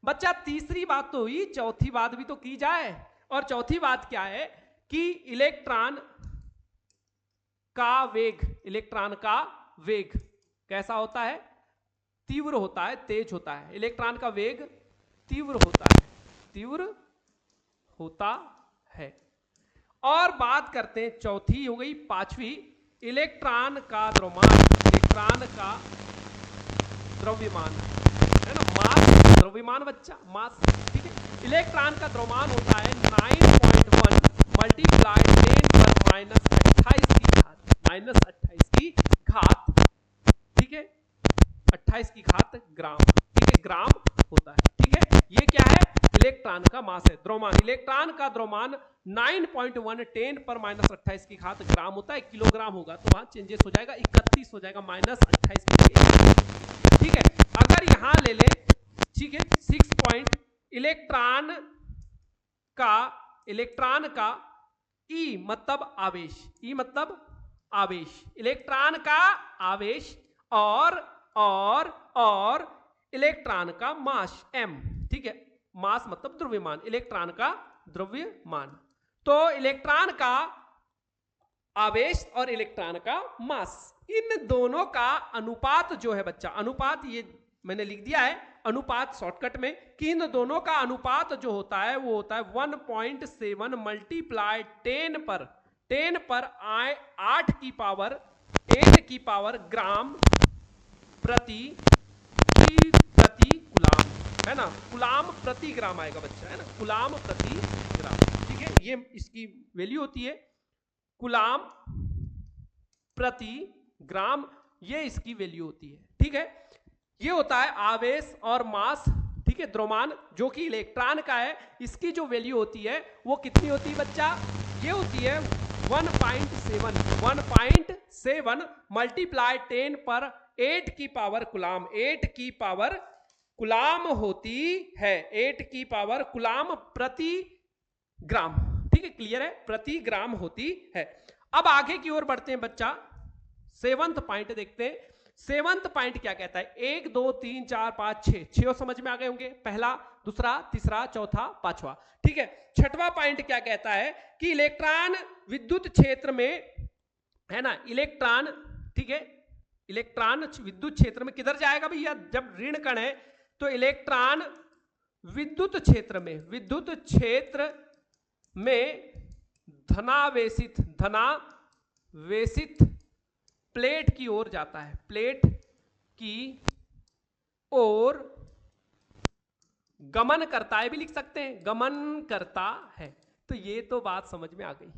बच्चा तीसरी बात तो हुई, चौथी बात भी तो की जाए। और चौथी बात क्या है कि इलेक्ट्रॉन का वेग कैसा होता है, तीव्र होता है, तेज होता है। इलेक्ट्रॉन का वेग तीव्र होता है। और बात करते हैं, चौथी हो गई। पांचवी, इलेक्ट्रॉन का द्रव्यमान है ना, मास, द्रव्यमान बच्चा, मास। ठीक है, इलेक्ट्रॉन का द्रव्यमान होता है 9.1 मल्टीप्लाई 10 पर -28 की घात ठीक है, 28 की घात ग्राम, ठीक है, ग्राम होता है, ठीक है। ये क्या है, इलेक्ट्रॉन का मास है, द्रव्यमान, इलेक्ट्रॉन का द्रव्यमान 9.1 10 पर माइनस 28 की घात ग्राम होता है, किलोग्राम होगा तो वहां चेंजेस हो जाएगा, 31 हो जाएगा, माइनस 28 की जगह, ठीक है। अगर यहां ले ले, ठीक है, 6 पॉइंट इलेक्ट्रॉन का ई मतलब आवेश, ई मतलब आवेश, इलेक्ट्रॉन का आवेश और इलेक्ट्रॉन का मास m, ठीक है, मास मतलब द्रव्यमान, इलेक्ट्रॉन का द्रव्यमान। तो इलेक्ट्रॉन का आवेश और इलेक्ट्रॉन का मास, इन दोनों का अनुपात जो है बच्चा, अनुपात ये मैंने लिख दिया है अनुपात शॉर्टकट में, कि इन दोनों का अनुपात जो होता है वो होता है 1.7 मल्टीप्लाई 10 पर 8 की पावर ग्राम प्रति कुलाम, है ना, कुलाम प्रति ग्राम आएगा बच्चा, है ना, कुलाम प्रति ग्राम, ठीक है, ये इसकी वैल्यू होती है, कुलाम प्रति ग्राम, ये इसकी वैल्यू होती है, ठीक है। ये होता है आवेश और मास, ठीक है, द्रव्यमान जो कि इलेक्ट्रॉन का है, इसकी जो वैल्यू होती है वो कितनी होती है बच्चा, ये होती है 1.7 मल्टीप्लाई 10 पर 8 की पावर कुलाम, 8 की पावर कुलाम होती है, 8 की पावर कुलाम प्रति ग्राम, ठीक है, क्लियर है, प्रति ग्राम होती है। अब आगे की ओर बढ़ते हैं बच्चा, 7वां पॉइंट देखते हैं। 7वां पॉइंट क्या कहता है, 1 2 3 4 5 6, 6 समझ में आ गए होंगे, पहला, दूसरा, तीसरा, चौथा, पांचवा, ठीक है। 6वां पॉइंट क्या कहता है कि इलेक्ट्रॉन विद्युत क्षेत्र में, है ना, इलेक्ट्रॉन, ठीक है, इलेक्ट्रॉन विद्युत क्षेत्र में किधर जाएगा भैया, जब ऋण कण है तो इलेक्ट्रॉन विद्युत क्षेत्र में धनावेशित प्लेट की ओर जाता है, प्लेट की ओर गमन करता है, भी लिख सकते हैं, गमन करता है। तो ये तो बात समझ में आ गई,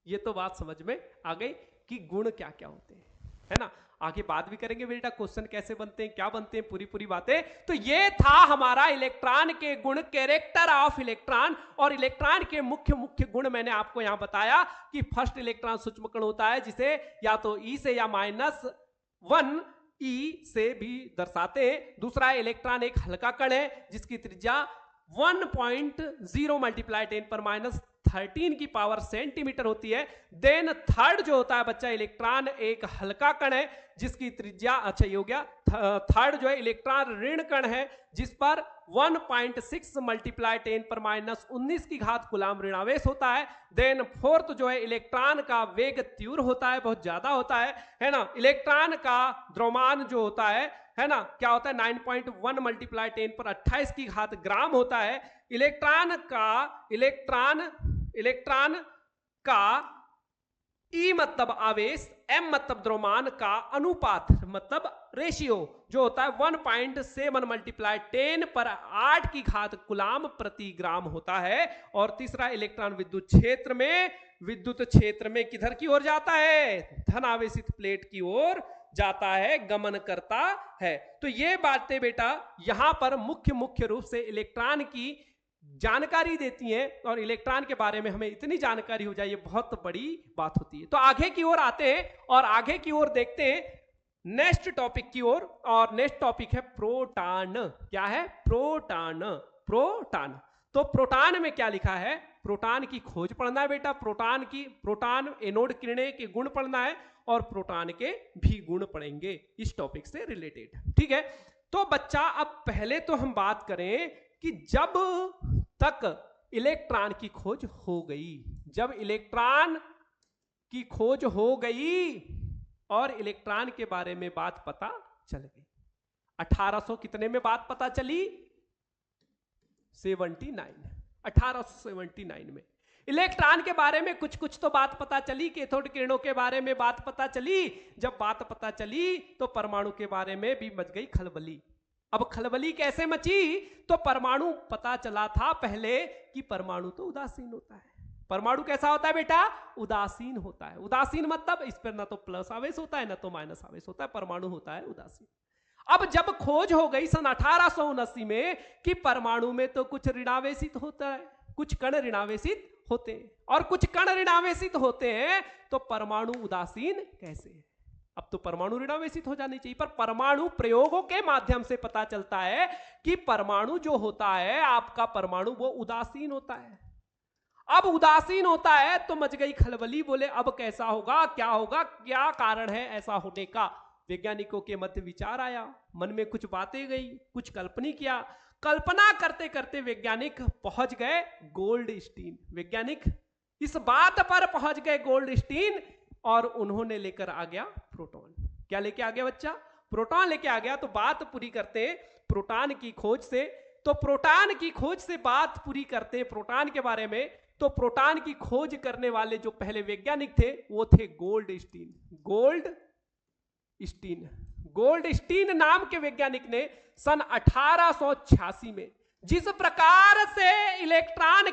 ये तो बात समझ में आ गई कि गुण क्या क्या होते हैं, है ना। आगे बात भी करेंगे बेटा, क्वेश्चन कैसे बनते हैं, क्या बनते हैं, पूरी बातें। तो ये था हमारा इलेक्ट्रॉन के गुण, कैरेक्टर ऑफ इलेक्ट्रॉन। और इलेक्ट्रॉन के मुख्य गुण मैंने आपको यहां बताया कि फर्स्ट इलेक्ट्रॉन सूक्ष्म कण होता है, जिसे या तो ई से या -1 ई से भी दर्शाते हैं। दूसरा इलेक्ट्रॉन एक हल्का कण है जिसकी त्रिज्या 1.0 मल्टीप्लाई 10 पर -13 की पावर सेंटीमीटर होती है। देन थर्ड जो होता है बच्चा, इलेक्ट्रॉन एक हल्का कण है जिसकी त्रिज्या, अच्छा ये हो गया। थर्ड जो है इलेक्ट्रॉन ऋण कण है जिस पर 1.6 मल्टीप्लाई 10 पर -19 की घात कुलाम ऋणावेश होता है। देन फोर्थ जो है इलेक्ट्रॉन का वेग तीव्र होता है, बहुत ज्यादा होता है ना। इलेक्ट्रॉन का द्रव्यमान जो होता है ना, क्या होता है 9.1 मल्टीप्लाई 10 पर 28 की घात ग्राम होता है। इलेक्ट्रॉन का ई मतलब आवेश, एम मतलब द्रव्यमान का अनुपात मतलब रेशियो जो होता है 1.7 मल्टीप्लाई 10 पर 8 की घात कुलाम प्रति ग्राम होता है। और तीसरा इलेक्ट्रॉन विद्युत क्षेत्र में किधर की ओर जाता है, धन आवेशित प्लेट की ओर जाता है, गमन करता है। तो ये बातें बेटा यहां पर मुख्य रूप से इलेक्ट्रॉन की जानकारी देती हैं। और इलेक्ट्रॉन के बारे में हमें इतनी जानकारी हो जाए, ये बहुत बड़ी बात होती है। तो आगे की ओर आते हैं और आगे की ओर देखते हैं नेक्स्ट टॉपिक की ओर। और नेक्स्ट टॉपिक है प्रोटॉन। क्या है, प्रोटॉन। तो प्रोटॉन में क्या लिखा है, प्रोटॉन की खोज पढ़ना है बेटा, प्रोटॉन एनोड किरणें के गुण पढ़ना है और प्रोटॉन के भी गुण पढ़ेंगे इस टॉपिक से रिलेटेड, ठीक है। तो बच्चा अब पहले तो हम बात करें कि जब तक इलेक्ट्रॉन की खोज हो गई, जब इलेक्ट्रॉन की खोज हो गई और इलेक्ट्रॉन के बारे में बात पता चल गई, 1800 कितने में बात पता चली, 1879 में इलेक्ट्रॉन के बारे में कुछ तो बात पता चली, कैथोड किरणों के बारे में बात पता चली। जब बात पता चली तो परमाणु के बारे में भी मच गई खलबली। अब खलबली कैसे मची, तो परमाणु पता चला था पहले कि परमाणु तो उदासीन होता है, परमाणु कैसा होता है बेटा? उदासीन होता है। उदासीन मतलब इस पर ना तो प्लस आवेश होता है ना तो माइनस आवेश होता है, परमाणु होता है उदासीन। अब जब खोज हो गई सन 1879 में कि परमाणु में तो कुछ ऋणावेशित होता है, कुछ कण ऋणावेशित होते हैं, और कुछ कण ऋणावेशित होते हैं, तो परमाणु उदासीन कैसे है? अब तो परमाणु ऋणावेशित हो जानी चाहिए, पर परमाणु प्रयोगों के माध्यम से पता चलता है कि परमाणु जो होता है आपका परमाणु वो उदासीन होता है। अब उदासीन होता है तो मच गई खलबली, बोले अब कैसा होगा, क्या होगा, क्या कारण है ऐसा होने का? वैज्ञानिकों के मध्य विचार आया, मन में कुछ बातें गई, कुछ कल्पना किया। कल्पना करते करते वैज्ञानिक पहुंच गए गोल्डस्टीन। वैज्ञानिक इस बात पर पहुंच गए गोल्डस्टीन, और उन्होंने लेकर आ गया प्रोटॉन। क्या लेके आ गया बच्चा? प्रोटॉन लेके आ गया। तो बात पूरी करते हैं प्रोटॉन की खोज से। तो प्रोटॉन की खोज से बात पूरी करते हैं प्रोटॉन के बारे में। तो प्रोटॉन की खोज करने वाले जो पहले वैज्ञानिक थे वो थे गोल्डस्टीन। गोल्डस्टीन नाम के वैज्ञानिक ने सन 1886 में जिस प्रकार से इलेक्ट्रॉन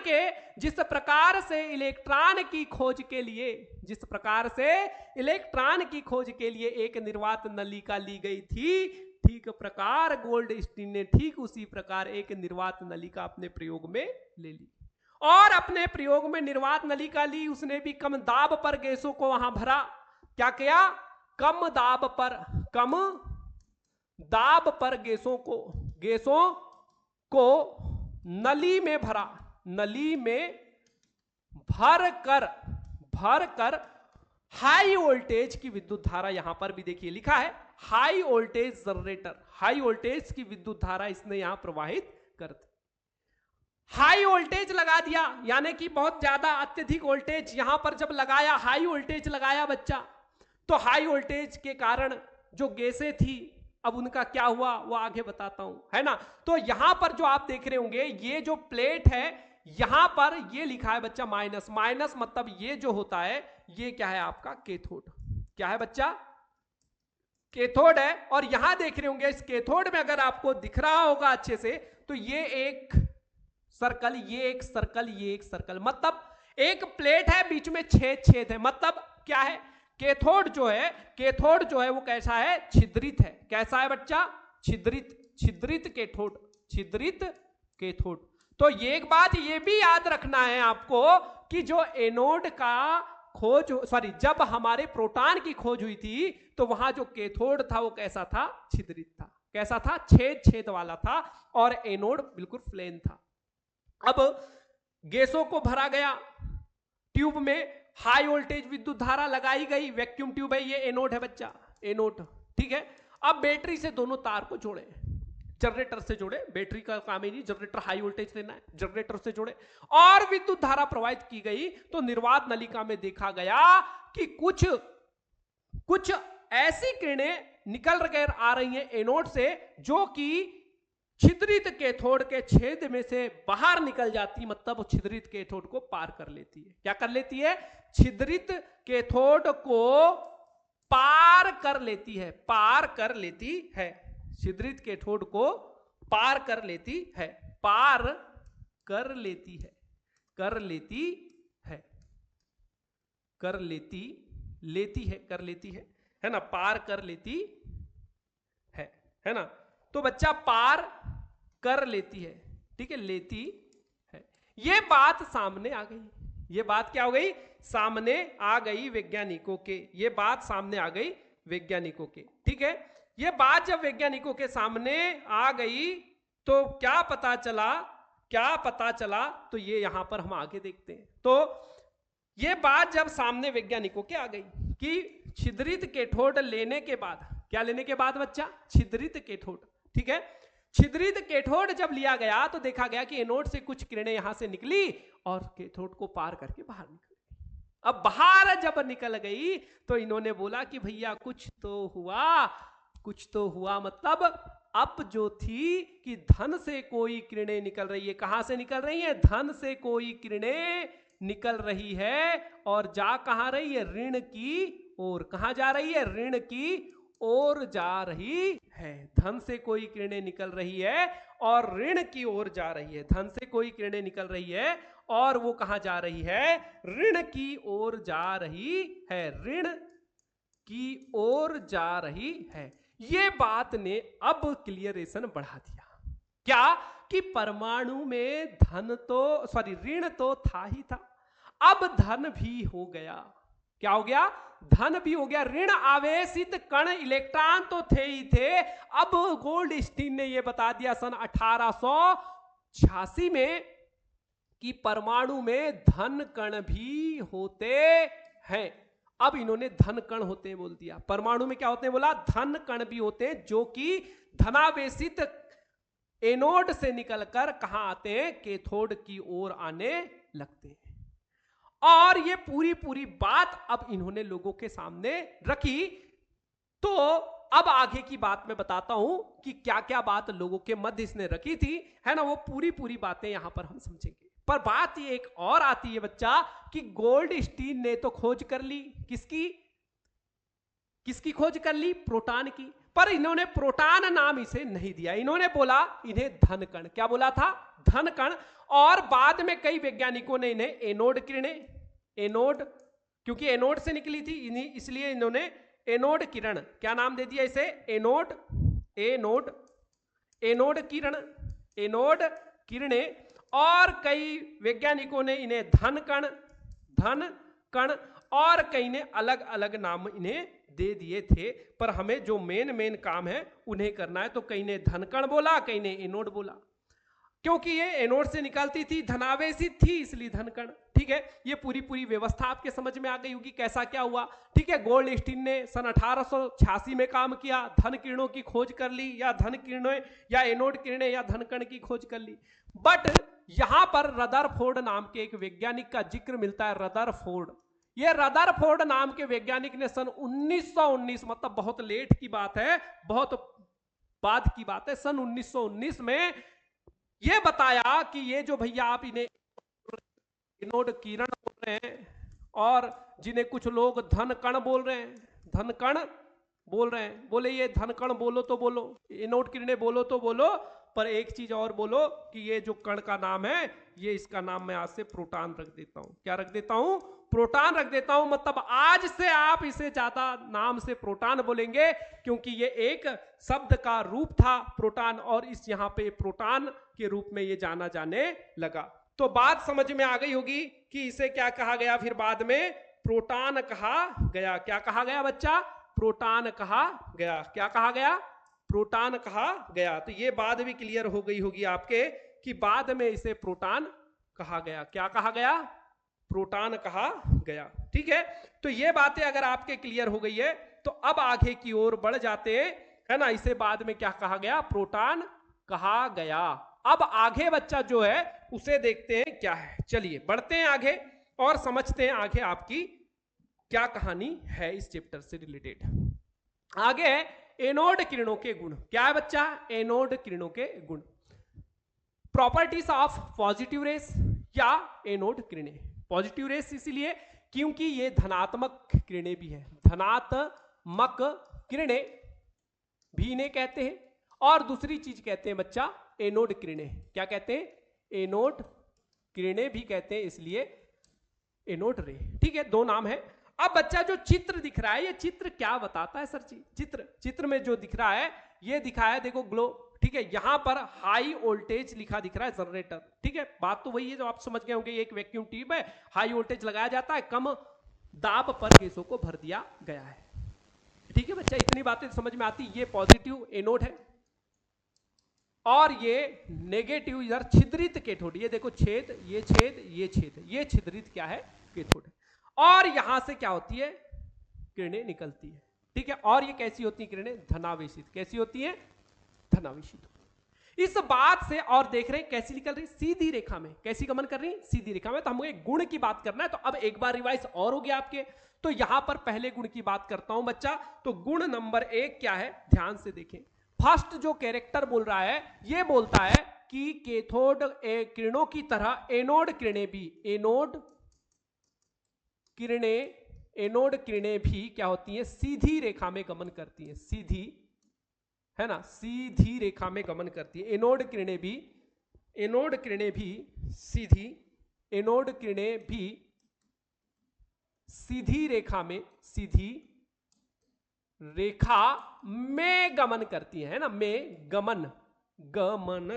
की खोज के लिए एक निर्वात नलिका ली गई थी, ठीक प्रकार गोल्डस्टीन ने ठीक उसी प्रकार एक निर्वात नलिका अपने प्रयोग में ले ली। और अपने प्रयोग में निर्वात नलिका ली, उसने भी कम दाब पर गैसों को वहां भरा। क्या किया? कम दाब पर गैसों को नली में भरा। नली में भर कर हाई वोल्टेज की विद्युत धारा, यहां पर भी देखिए लिखा है high voltage generator, high voltage की विद्युत धारा इसने यहां प्रवाहित कर दी। हाई वोल्टेज लगा दिया, यानी कि बहुत ज्यादा अत्यधिक वोल्टेज यहां पर जब लगाया, हाई वोल्टेज लगाया बच्चा, तो हाई वोल्टेज के कारण जो गैसें थी अब उनका क्या हुआ वो आगे बताता हूं, है ना। तो यहां पर जो आप देख रहे होंगे ये जो प्लेट है यहां पर ये लिखा है बच्चा माइनस। माइनस मतलब ये जो होता है ये क्या है आपका कैथोड। क्या है बच्चा? कैथोड है। और यहां देख रहे होंगे इस कैथोड में अगर आपको दिख रहा होगा अच्छे से तो ये एक सर्कल, ये एक सर्कल, ये एक सर्कल, मतलब एक प्लेट है बीच में छेद है। मतलब क्या है? कैथोड जो है वो कैसा है? छिद्रित है। कैसा है बच्चा? छिद्रित कैथोड। तो ये एक बात ये भी याद रखना है आपको कि जो एनोड का जब हमारे प्रोटॉन की खोज हुई थी तो वहां जो कैथोड था वो कैसा था? छिद्रित था। कैसा था? छेद वाला था, और एनोड बिल्कुल प्लेन था। अब गैसों को भरा गया ट्यूब में, हाई वोल्टेज विद्युत धारा लगाई गई, वैक्यूम ट्यूब है, ये एनोड है बच्चा, एनोड, ठीक है। अब बैटरी से दोनों तार को जोड़े, जनरेटर से जोड़े, बैटरी का काम ही नहीं, जनरेटर हाई वोल्टेज लेना है, जनरेटर से जोड़े और विद्युत धारा प्रवाहित की गई। तो निर्वात नलिका में देखा गया कि कुछ ऐसी किरणें निकल कर आ रही हैं एनोड से जो कि छिद्रित कैथोड के छेद में से बाहर निकल जाती, मतलब छिद्रित कैथोड को पार कर लेती है। क्या कर लेती है? छिद्रित कैथोड को पार कर लेती है, छिद्रित कैथोड को पार कर लेती है, है ना, पार कर लेती है ना। तो बच्चा पार कर लेती है, ठीक है, लेती है। ये बात सामने आ गई, ये बात क्या हो गई? सामने आ गई वैज्ञानिकों के, ये बात सामने आ गई वैज्ञानिकों के, ठीक है। ये बात जब वैज्ञानिकों के सामने आ गई तो क्या पता चला, तो ये यहां पर हम आगे देखते हैं। तो ये बात जब सामने वैज्ञानिकों के आ गई कि छिद्रित कैथोड लेने के बाद, क्या लेने के बाद बच्चा? छिद्रित कैथोड, ठीक है। छिद्रित कैथोड जब लिया गया तो देखा गया कि एनोड से कुछ किरणें यहां से निकली और कैथोड को पार करके बाहर निकल गई। अब बाहर जब निकल गई तो इन्होंने बोला कि भैया कुछ तो हुआ, मतलब अब जो थी कि धन से कोई किरणें निकल रही है। कहां से निकल रही है? धन से कोई किरणें निकल रही है, और जा कहां रही है? ऋण की ओर। कहां जा रही है? ऋण की ओर जा रही है। धन से कोई किरणें निकल रही है और ऋण की ओर जा रही है। धन से कोई किरणें निकल रही है और वो कहां जा रही है? ऋण की ओर जा रही है, ऋण की ओर जा रही है। ये बात ने अब क्लियरेशन बढ़ा दिया, क्या कि परमाणु में ऋण तो था ही था, अब धन भी हो गया। क्या हो गया? धन भी हो गया। ऋण आवेशित कण इलेक्ट्रॉन तो थे ही थे, अब गोल्डस्टीन ने यह बता दिया सन 1886 में कि परमाणु में धन कण भी होते हैं। अब इन्होंने धन कण होते हैं बोल दिया। परमाणु में क्या होते हैं बोला? धन कण भी होते हैं, जो कि धनावेशित एनोड से निकलकर कहां आते हैं? कैथोड की ओर आने लगते हैं। और ये पूरी बात अब इन्होंने लोगों के सामने रखी। तो अब आगे की बात मैं बताता हूं कि क्या क्या बात लोगों के मध्य इसने रखी थी, है ना। वो पूरी बातें यहां पर हम समझेंगे। पर बात ये एक और आती है बच्चा कि गोल्डस्टीन ने तो खोज कर ली, किसकी खोज कर ली? प्रोटॉन की। पर इन्होंने प्रोटॉन नाम इसे नहीं दिया, इन्होंने बोला इन्हें धन कण। क्या बोला था? धन कण। और बाद में कई वैज्ञानिकों ने इन्हें एनोड किरणें, एनोड, क्योंकि एनोड से निकली थी इसलिए इन्होंने एनोड किरण, क्या नाम दे दिया इसे? एनोड, एनोड, एनोड किरण, एनोड किरणें। और कई वैज्ञानिकों ने इन्हें धन कण, धन कण, और कई ने अलग अलग नाम इन्हें दे दिए थे। पर हमें जो मेन काम है उन्हें करना है। तो कई ने धन कण बोला, कई ने एनोड बोला, क्योंकि ये एनोड से निकलती थी, धनावेशित थी, इसलिए धन कण। ठीक है, ये पूरी व्यवस्था आपके समझ में आ गई होगी कैसा क्या हुआ। ठीक है, गोल्डस्टीन ने सन 1886 में काम किया, धन किरणों की खोज कर ली, या धन किरणें या एनोड किरणें या धन कण की खोज कर ली। बट यहां पर रदरफोर्ड नाम के एक वैज्ञानिक का जिक्र मिलता है, रदरफोर्ड। ये रदरफोर्ड नाम के वैज्ञानिक ने सन 1919, मतलब बहुत लेट की बात है, बहुत बाद की बात है, सन 1919 में ये बताया कि ये जो भैया आप इन्हें एनोड किरण बोल रहे हैं, और जिन्हें कुछ लोग धन कण बोल रहे हैं, धन कण बोल रहे हैं, बोले ये धन कण बोलो तो बोलो, एनोड किरणें बोलो तो बोलो, पर एक चीज और बोलो कि ये जो कण का नाम है, ये इसका नाम मैं आज से प्रोटॉन रख देता हूं। क्या रख देता हूं? प्रोटॉन रख देता हूं। मतलब आज से आप इसे ज्यादा नाम से प्रोटॉन बोलेंगे, क्योंकि ये एक शब्द का रूप था प्रोटॉन, और इस यहां पे प्रोटॉन के रूप में ये जाना जाने लगा। तो बात समझ में आ गई होगी कि इसे क्या कहा गया, फिर बाद में प्रोटॉन कहा गया। क्या कहा गया बच्चा? प्रोटॉन कहा गया। क्या कहा गया? प्रोटॉन कहा गया। तो ये बात भी क्लियर हो गई होगी आपके कि बाद में इसे प्रोटॉन कहा गया। क्या कहा गया? प्रोटॉन कहा गया। ठीक है, तो ये बातें अगर आपके क्लियर हो गई है तो अब आगे की ओर बढ़ जाते हैं, है ना। इसे बाद में क्या कहा गया? प्रोटॉन कहा गया। अब आगे बच्चा जो है उसे देखते हैं क्या है। चलिए बढ़ते हैं आगे और समझते हैं आगे आपकी क्या कहानी है इस चैप्टर से रिलेटेड। आगे है एनोड किरणों के गुण। क्या है बच्चा? एनोड किरणों के गुण। प्रॉपर्टीज ऑफ पॉजिटिव रेस या एनोड किरणें। पॉजिटिव रेस इसलिए क्योंकि ये धनात्मक किरणें भी है, धनात्मक किरणें भी इन्हें कहते हैं। और दूसरी चीज कहते हैं बच्चा एनोड किरणें। क्या कहते हैं? एनोड किरणें भी कहते हैं, इसलिए एनोड रे। ठीक है, दो नाम है। अब बच्चा जो चित्र दिख रहा है, ये चित्र क्या बताता है सर जी? चित्र में जो दिख रहा है ये दिखाया है, देखो ग्लो। ठीक है, यहां पर हाई वोल्टेज लिखा दिख रहा है, जनरेटर। ठीक है, बात तो वही है जो आप समझ गए होंगे, एक वैक्यूम ट्यूब है, हाई वोल्टेज लगाया जाता है, कम दाब पर गैसों को भर दिया गया है। ठीक है बच्चा, इतनी बातें समझ में आती। ये पॉजिटिव एनोड है और ये नेगेटिव इधर छिद्रित कैथोड। ये देखो छेद, ये छेद, ये छेद, ये छिद्रित क्या है? कैथोड है। और यहां से क्या होती है? किरणें निकलती है। ठीक है, और ये कैसी होती है किरणें? धनावेशित। कैसी होती है? धनावेशित। इस बात से और देख रहे हैं कैसी निकल रही? सीधी रेखा में। कैसी गमन कर रही? सीधी रेखा में। तो हमको एक गुण की बात करना है, तो अब एक बार रिवाइज और हो गया आपके। तो यहां पर पहले गुण की बात करता हूं बच्चा। तो गुण नंबर 1 क्या है? ध्यान से देखें। फर्स्ट जो कैरेक्टर बोल रहा है, ये बोलता है कि कैथोड किरणों की तरह एनोड किरणें भी, एनोड किरणें भी क्या होती हैं? सीधी रेखा में गमन करती हैं। सीधी, है ना, सीधी रेखा में गमन करती है। एनोड किरणें भी सीधी एनोड किरणें भी सीधी रेखा में गमन करती है ना, में गमन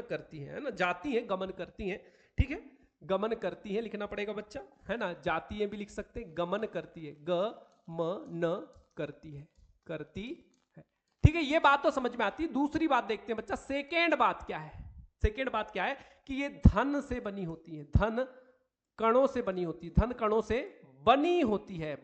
करती है ना, जाती है गमन करती हैं, ठीक है, गमन करती है लिखना पड़ेगा बच्चा, है ना, जाती है भी लिख सकते हैं, गमन करती है, न करती है, ठीक है। ये बात तो समझ में आती है। दूसरी बात देखते हैं बच्चा, सेकेंड बात क्या है। सेकेंड बात क्या है कि ये धन से बनी होती है, धन कणों से बनी होती है, धन कणों से बनी होती है,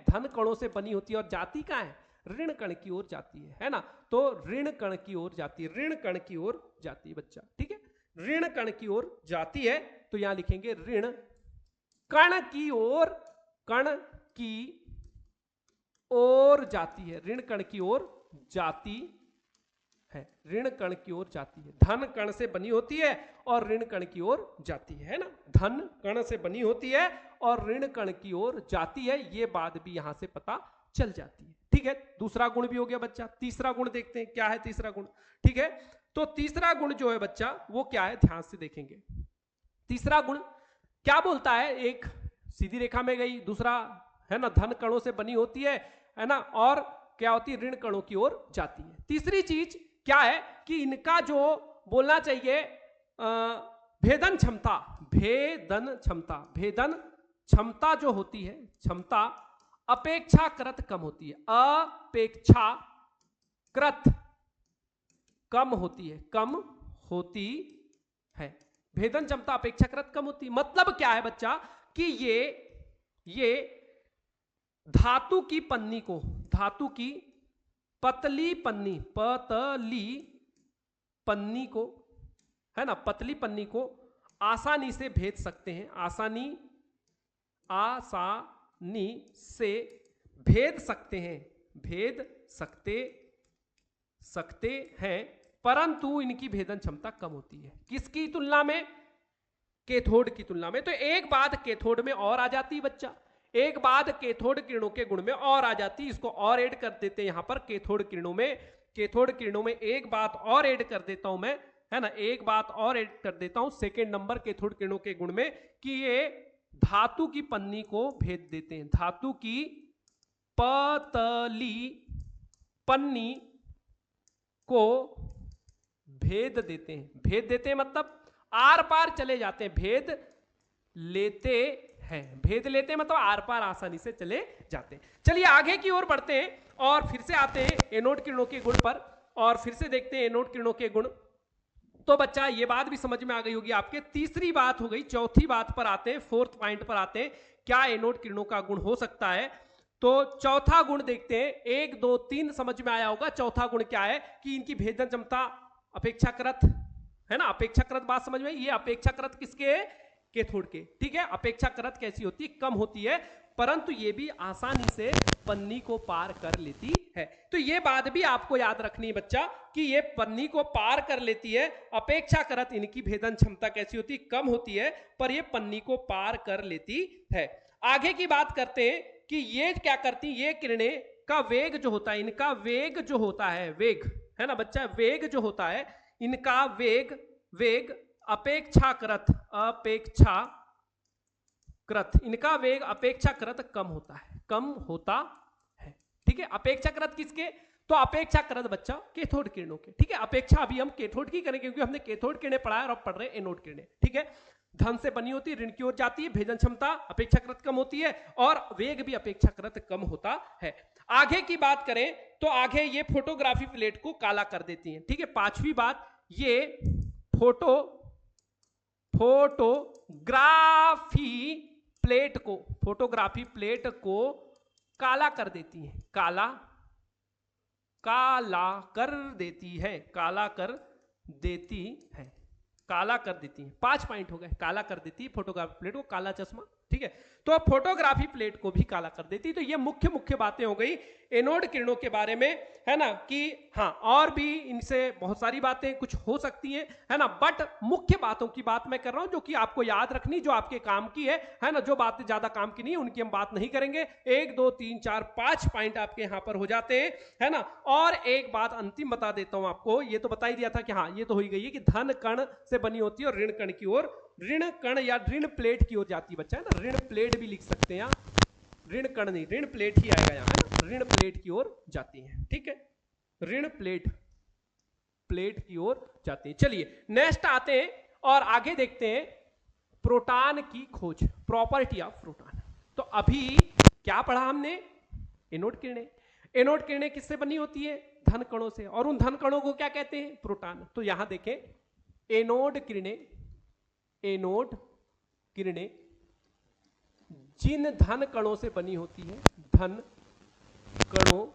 धन कणों से बनी होती है, और जाती कहाँ है, ऋण कण की ओर जाती है ना, तो ऋण कण की ओर जाती है, ऋण कण की ओर जाती है बच्चा, ठीक है, ऋण कण की ओर जाती है, तो यहां लिखेंगे ऋण कण की ओर जाती है, ऋण कण की ओर जाती है, ऋण कण की ओर जाती है, धन कण से बनी होती है और ऋण कण की ओर जाती है ना, धन कण से बनी होती है और ऋण कण की ओर जाती है, ये बात भी यहां से पता चल जाती है, ठीक है। दूसरा गुण भी हो गया बच्चा। तीसरा गुण देखते हैं, क्या है तीसरा गुण, ठीक है। तो तीसरा गुण जो है बच्चा वो क्या है, ध्यान से देखेंगे। तीसरा गुण क्या बोलता है, एक सीधी रेखा में गई, दूसरा है ना धन कणों से बनी होती है ना, और क्या होती है, ऋण कणों की ओर जाती है। तीसरी चीज क्या है कि इनका जो बोलना चाहिए भेदन क्षमता जो होती है, क्षमता अपेक्षाकृत कम होती है, अपेक्षाकृत कम होती है, भेदन क्षमता अपेक्षाकृत कम होती है। मतलब क्या है बच्चा कि ये धातु की पतली पन्नी को है ना, पतली पन्नी को आसानी से भेद सकते हैं, आसानी से भेद सकते हैं, परंतु इनकी भेदन क्षमता कम होती है। किसकी तुलना में, कैथोड की तुलना में। तो एक बात कैथोड में और आ जाती है बच्चा, एक बात कैथोड किरणों के गुण में और आ जाती है, इसको और ऐड कर देते हैं यहां पर कैथोड किरणों में एक बात और ऐड कर देता हूं मैं, है ना, एक बात और ऐड कर देता हूं सेकेंड नंबर कैथोड किरणों के गुण में, कि ये धातु की पन्नी को भेद देते हैं, धातु की पतली पन्नी को भेद देते हैं मतलब आर पार चले जाते हैं, भेद लेते हैं मतलब आर पार आसानी से चले जाते हैं। चलिए आगे की ओर बढ़ते हैं और फिर से आते हैं एनोड किरणों के गुण पर, और फिर से देखते हैं एनोड किरणों के गुण। तो बच्चा ये बात भी समझ में आ गई होगी आपके। तीसरी बात हो गई, चौथी बात पर आते हैं, फोर्थ पॉइंट पर आते हैं, क्या एनोड किरणों का गुण हो सकता है। तो चौथा गुण देखते हैं, 1 2 3 समझ में आया होगा। चौथा गुण क्या है कि इनकी भेदन क्षमता अपेक्षाकृत, है ना, अपेक्षाकृत बात समझ में। ये अपेक्षाकृत किसके, कैथोड के, ठीक है। अपेक्षाकृत कैसी होती है, कम होती है, परंतु ये भी आसानी से पन्नी को पार कर लेती है। तो ये बात भी आपको याद रखनी है बच्चा कि ये पन्नी को पार कर लेती है, अपेक्षाकृत इनकी भेदन क्षमता कैसी होती है, कम होती है, पर ये पन्नी को पार कर लेती है। आगे की बात करते हैं कि ये क्या करती, ये किरणें का वेग जो होता है, इनका वेग जो होता है, वेग है ना बच्चा, वेग जो होता है इनका वेग अपेक्षाकृत इनका वेग अपेक्षाकृत कम होता है, ठीक है। अपेक्षाकृत किसके, तो अपेक्षाकृत बच्चा कैथोड किरणों के, ठीक है। अपेक्षा अभी हम कैथोड की करेंगे क्योंकि हमने कैथोड किरणें पढ़ा है और अब पढ़ रहे हैं एनोड किरणें, ठीक है। धन से बनी होती है, ऋण की ओर जाती है, भेदन क्षमता अपेक्षाकृत कम होती है और वेग भी अपेक्षाकृत कम होता है। आगे की बात करें तो आगे ये फोटोग्राफी प्लेट को काला कर देती है, ठीक है। पांचवी बात, ये फोटोग्राफी प्लेट को काला कर देती है, काला कर देती है। 5 पॉइंट हो गए, काला कर देती है फोटोग्राफी प्लेट को, काला चश्मा, ठीक है। तो फोटोग्राफी प्लेट को भी काला कर देती है। तो ये मुख्य बातें हो गई एनोड किरणों के बारे में, है ना, कि हाँ और भी इनसे बहुत सारी बातें कुछ हो सकती हैं, है ना, बट मुख्य बातों की बात मैं कर रहा हूं जो कि आपको याद रखनी, जो आपके काम की है ना। जो बातें ज्यादा काम की नहीं है उनकी हम बात नहीं करेंगे। 1 2 3 4 5 पॉइंट आपके यहां पर हो जाते हैं, है ना। और एक बात अंतिम बता देता हूं आपको, ये तो बता ही दिया था कि हाँ ये तो हो ही गई है कि धन कण से बनी होती है और ऋण कण की ओर, ऋण कण या ऋण प्लेट की ओर जाती है बच्चा, है ना। ऋण प्लेट भी लिख सकते हैं, ऋण कण नहीं, ऋण प्लेट ही आएगा यहाँ, है ना। ऋण प्लेट की ओर जाती है, ठीक है, ऋण प्लेट की ओर जाती है। चलिए नेक्स्ट आते हैं और आगे देखते हैं प्रोटॉन की खोज, प्रॉपर्टी ऑफ प्रोटॉन। तो अभी क्या पढ़ा हमने, एनोड किरणें। एनोड किरणें किससे बनी होती है, धन कणों से, और उन धन कणों को क्या कहते हैं, प्रोटॉन। तो यहां देखें एनोड किरणें, एनोड किरणें जिन धन कणों से बनी होती है, धन कणों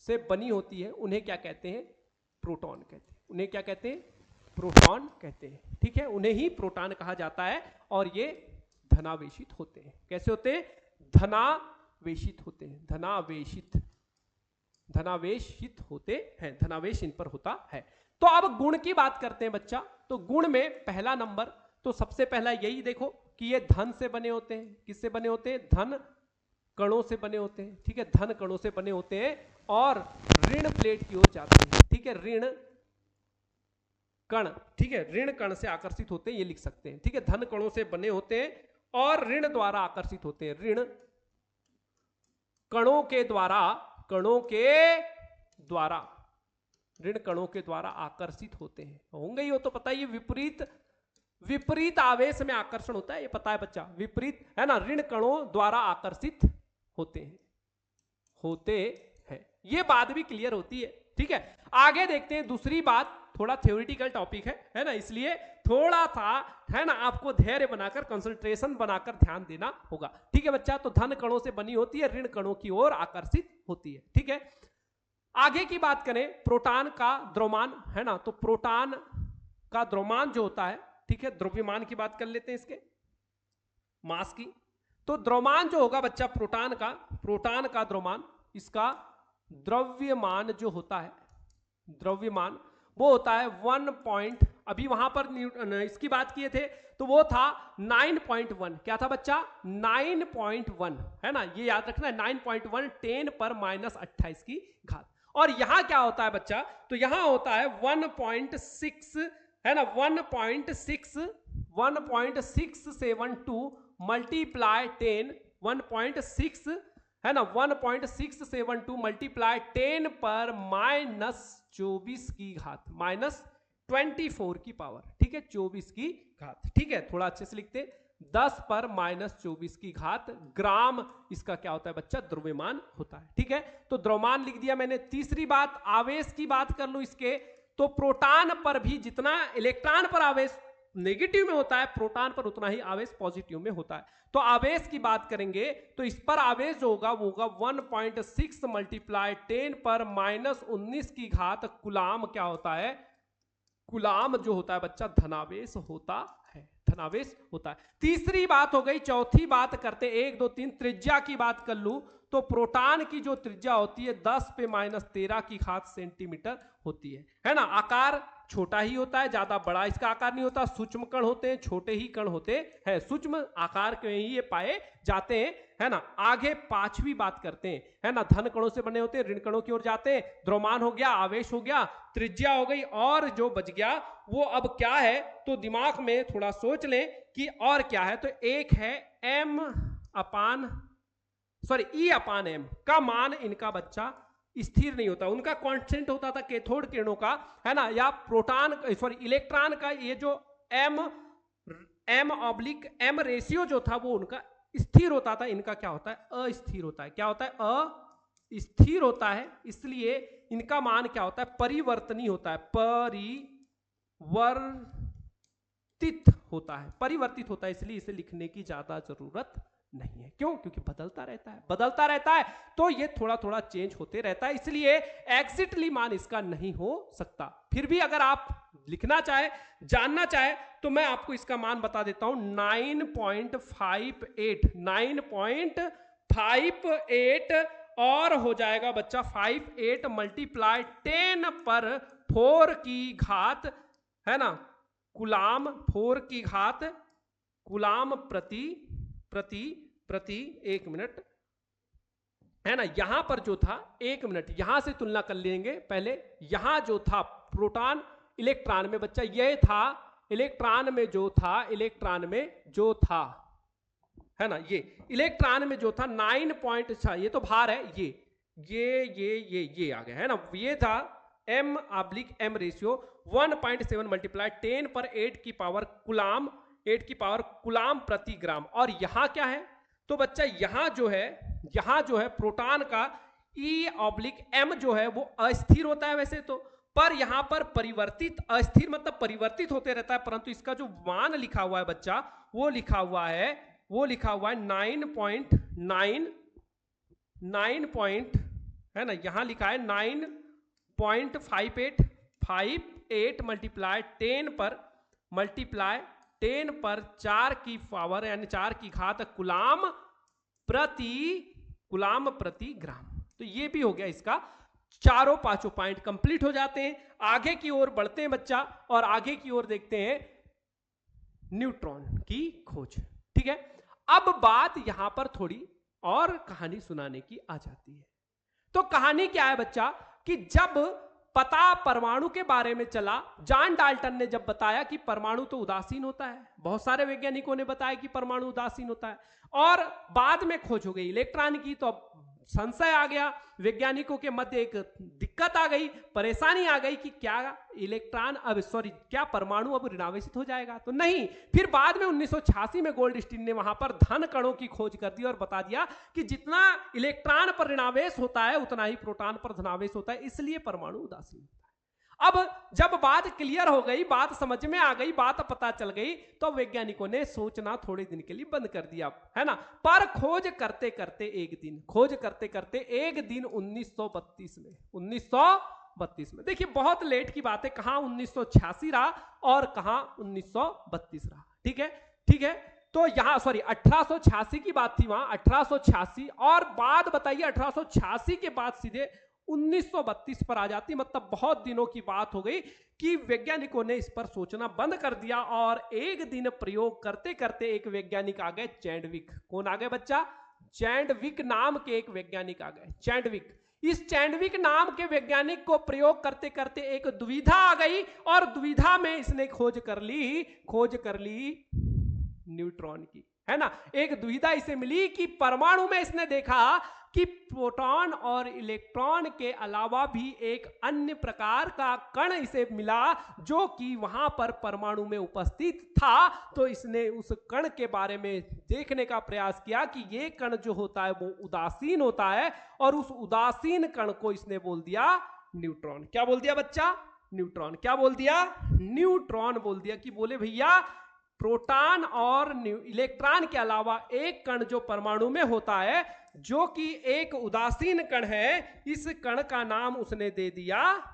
से बनी होती है, उन्हें क्या कहते हैं, प्रोटॉन कहते हैं। उन्हें क्या कहते हैं, प्रोटॉन कहते हैं, ठीक है। उन्हें ही प्रोटॉन कहा जाता है और ये धनावेशित होते हैं। कैसे होते हैं, धनावेशित होते हैं, धनावेशित होते हैं, धनावेश इन पर होता है। तो अब गुण की बात करते हैं बच्चा। तो गुण में पहला नंबर, तो सबसे पहला यही देखो कि ये धन से बने होते हैं। किससे बने होते हैं, धन कणों से बने होते हैं, ठीक है, धन कणों से बने होते हैं और ऋण प्लेट की ओर जाते हैं, ठीक है, ऋण कण, ठीक है, ऋण कण से आकर्षित होते हैं, ये लिख सकते हैं, ठीक है। धन कणों से बने होते हैं और ऋण द्वारा आकर्षित होते हैं, ऋण कणों के द्वारा, ऋण कणों के द्वारा आकर्षित होते हैं। होंगे ही, हो तो पता ही, विपरीत आवेश में आकर्षण होता है, ये पता है बच्चा, विपरीत, है ना, ऋण कणों द्वारा आकर्षित होते हैं, ये बात भी क्लियर होती है, ठीक है। आगे देखते हैं दूसरी बात, थोड़ा थ्योरेटिकल टॉपिक है ना, इसलिए थोड़ा सा, है ना, आपको धैर्य बनाकर, कंसंट्रेशन बनाकर ध्यान देना होगा, ठीक है बच्चा। तो धन कणों से बनी होती है, ऋण कणों की ओर आकर्षित होती है, ठीक है। आगे की बात करें, प्रोटॉन का द्रव्यमान, है ना, तो प्रोटॉन का द्रव्यमान जो होता है, ठीक है, द्रव्यमान की बात कर लेते हैं, इसके मास की। तो द्रव्यमान जो होगा बच्चा प्रोटॉन का द्रव्यमान, इसका द्रव्यमान जो होता है, द्रव्यमान वो होता है 1 अभी वहां पर इसकी बात किए थे तो वो था 9.1, क्या था बच्चा, 9.1, है ना, ये याद रखना है, 9.1 10⁻28 की घात। और यहां क्या होता है बच्चा, तो यहां होता है 1.6, है ना, 1.672 मल्टीप्लाई 10, 1.6, है ना, 1.672 मल्टीप्लाई 10⁻24 की घात, -24 की पावर, ठीक है, 24 की घात, ठीक है, थोड़ा अच्छे से लिखते, 10⁻24 की घात ग्राम इसका क्या होता है बच्चा, द्रव्यमान होता है, ठीक है। तो द्रव्यमान लिख दिया मैंने। तीसरी बात, आवेश की बात कर लूं इसके, तो प्रोटॉन पर भी जितना इलेक्ट्रॉन पर आवेश नेगेटिव में होता है, प्रोटॉन पर उतना ही आवेश पॉजिटिव में होता है। तो आवेश की बात करेंगे तो इस पर आवेश जो होगा वो होगा 1.6 मल्टीप्लाई 10⁻19 की घात कुलाम, क्या होता है, कुलाम जो होता है बच्चा धनावेश होता है, धनावेश होता है। तीसरी बात हो गई। चौथी बात करते 1 2 3 त्रिज्या की बात कर लूं तो प्रोटॉन की जो त्रिज्या होती है 10⁻13 की घात सेंटीमीटर होती है ना। आकार छोटा ही होता है, ज्यादा बड़ा इसका आकार नहीं होता। सूक्ष्म कण होते हैं, छोटे ही कण होते हैं, सूक्ष्म आकार के ही ये पाए जाते हैं, है ना। आगे पांचवी बात करते हैं, है ना, धन कणों से बने होते हैं, ऋण कणों की ओर जाते हैं। द्रव्यमान हो गया, आवेश हो गया, त्रिज्या हो गई, और जो बच गया वो अब क्या है, तो दिमाग में थोड़ा सोच लें कि और क्या है। तो एक है E/m का मान इनका बच्चा स्थिर नहीं होता, उनका कांस्टेंट होता था कैथोड किरणों का, है ना, या इलेक्ट्रॉन का ये जो m रेशियो जो था वो उनका स्थिर होता था, इनका क्या होता है, अस्थिर होता है। क्या होता है, अस्थिर होता है, इसलिए इनका मान क्या होता है, परिवर्तनीय होता है, परिवर्तित होता है, इसलिए इसे लिखने की ज्यादा जरूरत नहीं है। क्यों, क्योंकि बदलता रहता है, तो ये थोड़ा थोड़ा चेंज होते रहता है, इसलिए एग्जैक्टली मान इसका नहीं हो सकता। फिर भी अगर आप लिखना चाहे, जानना चाहे, तो मैं आपको इसका मान बता देता हूं 9.58, 9.58 और हो जाएगा बच्चा 58 मल्टीप्लाई 10 पर 4 की घात, है ना, कूलाम, 4 की घात कूलाम प्रति प्रति प्रति 1 मिनट, है ना। यहां पर जो था 1 मिनट, यहां से तुलना कर लेंगे पहले। यहां जो था प्रोटॉन इलेक्ट्रॉन में बच्चा, ये था इलेक्ट्रॉन में जो था, इलेक्ट्रॉन में जो था, है ना, ये इलेक्ट्रॉन में जो था 9 पॉइंट, अच्छा ये तो भार है, ये आ गया, है ना। ये था m/m रेशियो 1.7 मल्टीप्लाई 10 पर 8 की पावर कूलाम, 8 की पावर कूलाम प्रति ग्राम। और यहां क्या है, तो बच्चा यहां जो है प्रोटॉन का E/m जो है वो अस्थिर होता है वैसे तो, पर यहां पर परिवर्तित, अस्थिर मतलब परिवर्तित होते रहता है, परंतु इसका जो मान लिखा हुआ है बच्चा, वो लिखा हुआ है 9 है ना, यहां लिखा है 9.58 मल्टीप्लाई 10 पर 4 की पावर यानी 4 की घात कूलाम प्रति ग्राम। तो ये भी हो गया इसका, चारों पांचों पॉइंट कंप्लीट हो जाते हैं। आगे की ओर बढ़ते हैं बच्चा, और आगे की ओर देखते हैं न्यूट्रॉन की खोज। ठीक है, अब बात यहां पर थोड़ी और कहानी सुनाने की आ जाती है। तो कहानी क्या है बच्चा, कि जब पता परमाणु के बारे में चला, जॉन डाल्टन ने जब बताया कि परमाणु तो उदासीन होता है, बहुत सारे वैज्ञानिकों ने बताया कि परमाणु उदासीन होता है, और बाद में खोज हो गई इलेक्ट्रॉन की, तो अब संशय आ गया वैज्ञानिकों के मध्य, एक दिक्कत आ गई, परेशानी आ गई कि क्या क्या परमाणु अब ऋणावेशित हो जाएगा? तो नहीं। फिर बाद में 1986 में गोल्डस्टीन ने वहां पर धन कणों की खोज कर दी और बता दिया कि जितना इलेक्ट्रॉन पर ऋणावेश होता है उतना ही प्रोटॉन पर धनावेश होता है, इसलिए परमाणु उदासीन होता है। अब जब बात क्लियर हो गई, बात समझ में आ गई, बात पता चल गई, तो वैज्ञानिकों ने सोचना थोड़े दिन के लिए बंद कर दिया, है ना। पर खोज करते करते एक दिन 1932 में, देखिए बहुत लेट की बात है, कहां 1986 रहा और कहां 1932 रहा। ठीक है, तो यहां 1886 की बात थी वहां, 1886, और बाद बताइए 1886 के बाद सीधे 1932 पर आ जाती, मतलब बहुत दिनों की बात हो गई कि वैज्ञानिकों ने इस पर सोचना बंद कर दिया। और एक दिन प्रयोग करते करते एक वैज्ञानिक आ गए, चैडविक। कौन आ गए बच्चा? चैडविक नाम के एक वैज्ञानिक आ गए, चैडविक। इस चैडविक नाम के वैज्ञानिक को प्रयोग करते करते एक दुविधा आ गई, और दुविधा में इसने खोज कर ली न्यूट्रॉन की, है ना। एक दुविधा इसे मिली कि परमाणु में इसने देखा कि प्रोटॉन और इलेक्ट्रॉन के अलावा भी एक अन्य प्रकार का कण इसे मिला जो कि वहां पर परमाणु में उपस्थित था। तो इसने उस कण के बारे में देखने का प्रयास किया कि ये कण जो होता है वो उदासीन होता है, और उस उदासीन कण को इसने बोल दिया न्यूट्रॉन। क्या बोल दिया बच्चा? न्यूट्रॉन। क्या बोल दिया? न्यूट्रॉन बोल दिया। कि बोले भैया प्रोटॉन और इलेक्ट्रॉन के अलावा एक कण जो परमाणु में होता है, जो कि एक उदासीन कण है, इस कण का नाम उसने दे दिया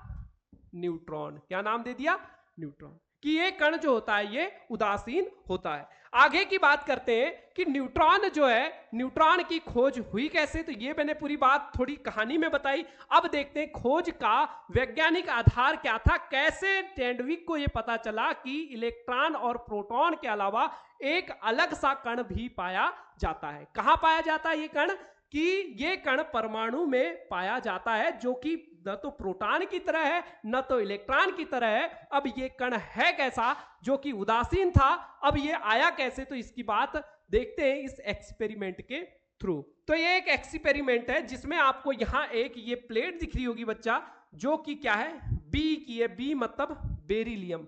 न्यूट्रॉन। क्या नाम दे दिया? न्यूट्रॉन। कि ये कण जो होता है ये उदासीन होता है। आगे की बात करते हैं कि न्यूट्रॉन जो है, न्यूट्रॉन की खोज हुई कैसे, तो ये मैंने पूरी बात थोड़ी कहानी में बताई। अब देखते हैं खोज का वैज्ञानिक आधार क्या था, कैसे चैडविक को ये पता चला कि इलेक्ट्रॉन और प्रोटॉन के अलावा एक अलग सा कण भी पाया जाता है। कहां पाया जाता है ये कण? कि ये कण परमाणु में पाया जाता है, जो कि न तो प्रोटॉन की तरह है न तो इलेक्ट्रॉन की तरह है। अब ये कण है कैसा जो कि उदासीन था, अब ये आया कैसे, तो इसकी बात देखते हैं इस एक्सपेरिमेंट के थ्रू। तो ये एक एक्सपेरिमेंट है जिसमें आपको यहां एक ये प्लेट दिख रही होगी बच्चा, जो कि क्या है? बी की है। बी मतलब बेरिलियम,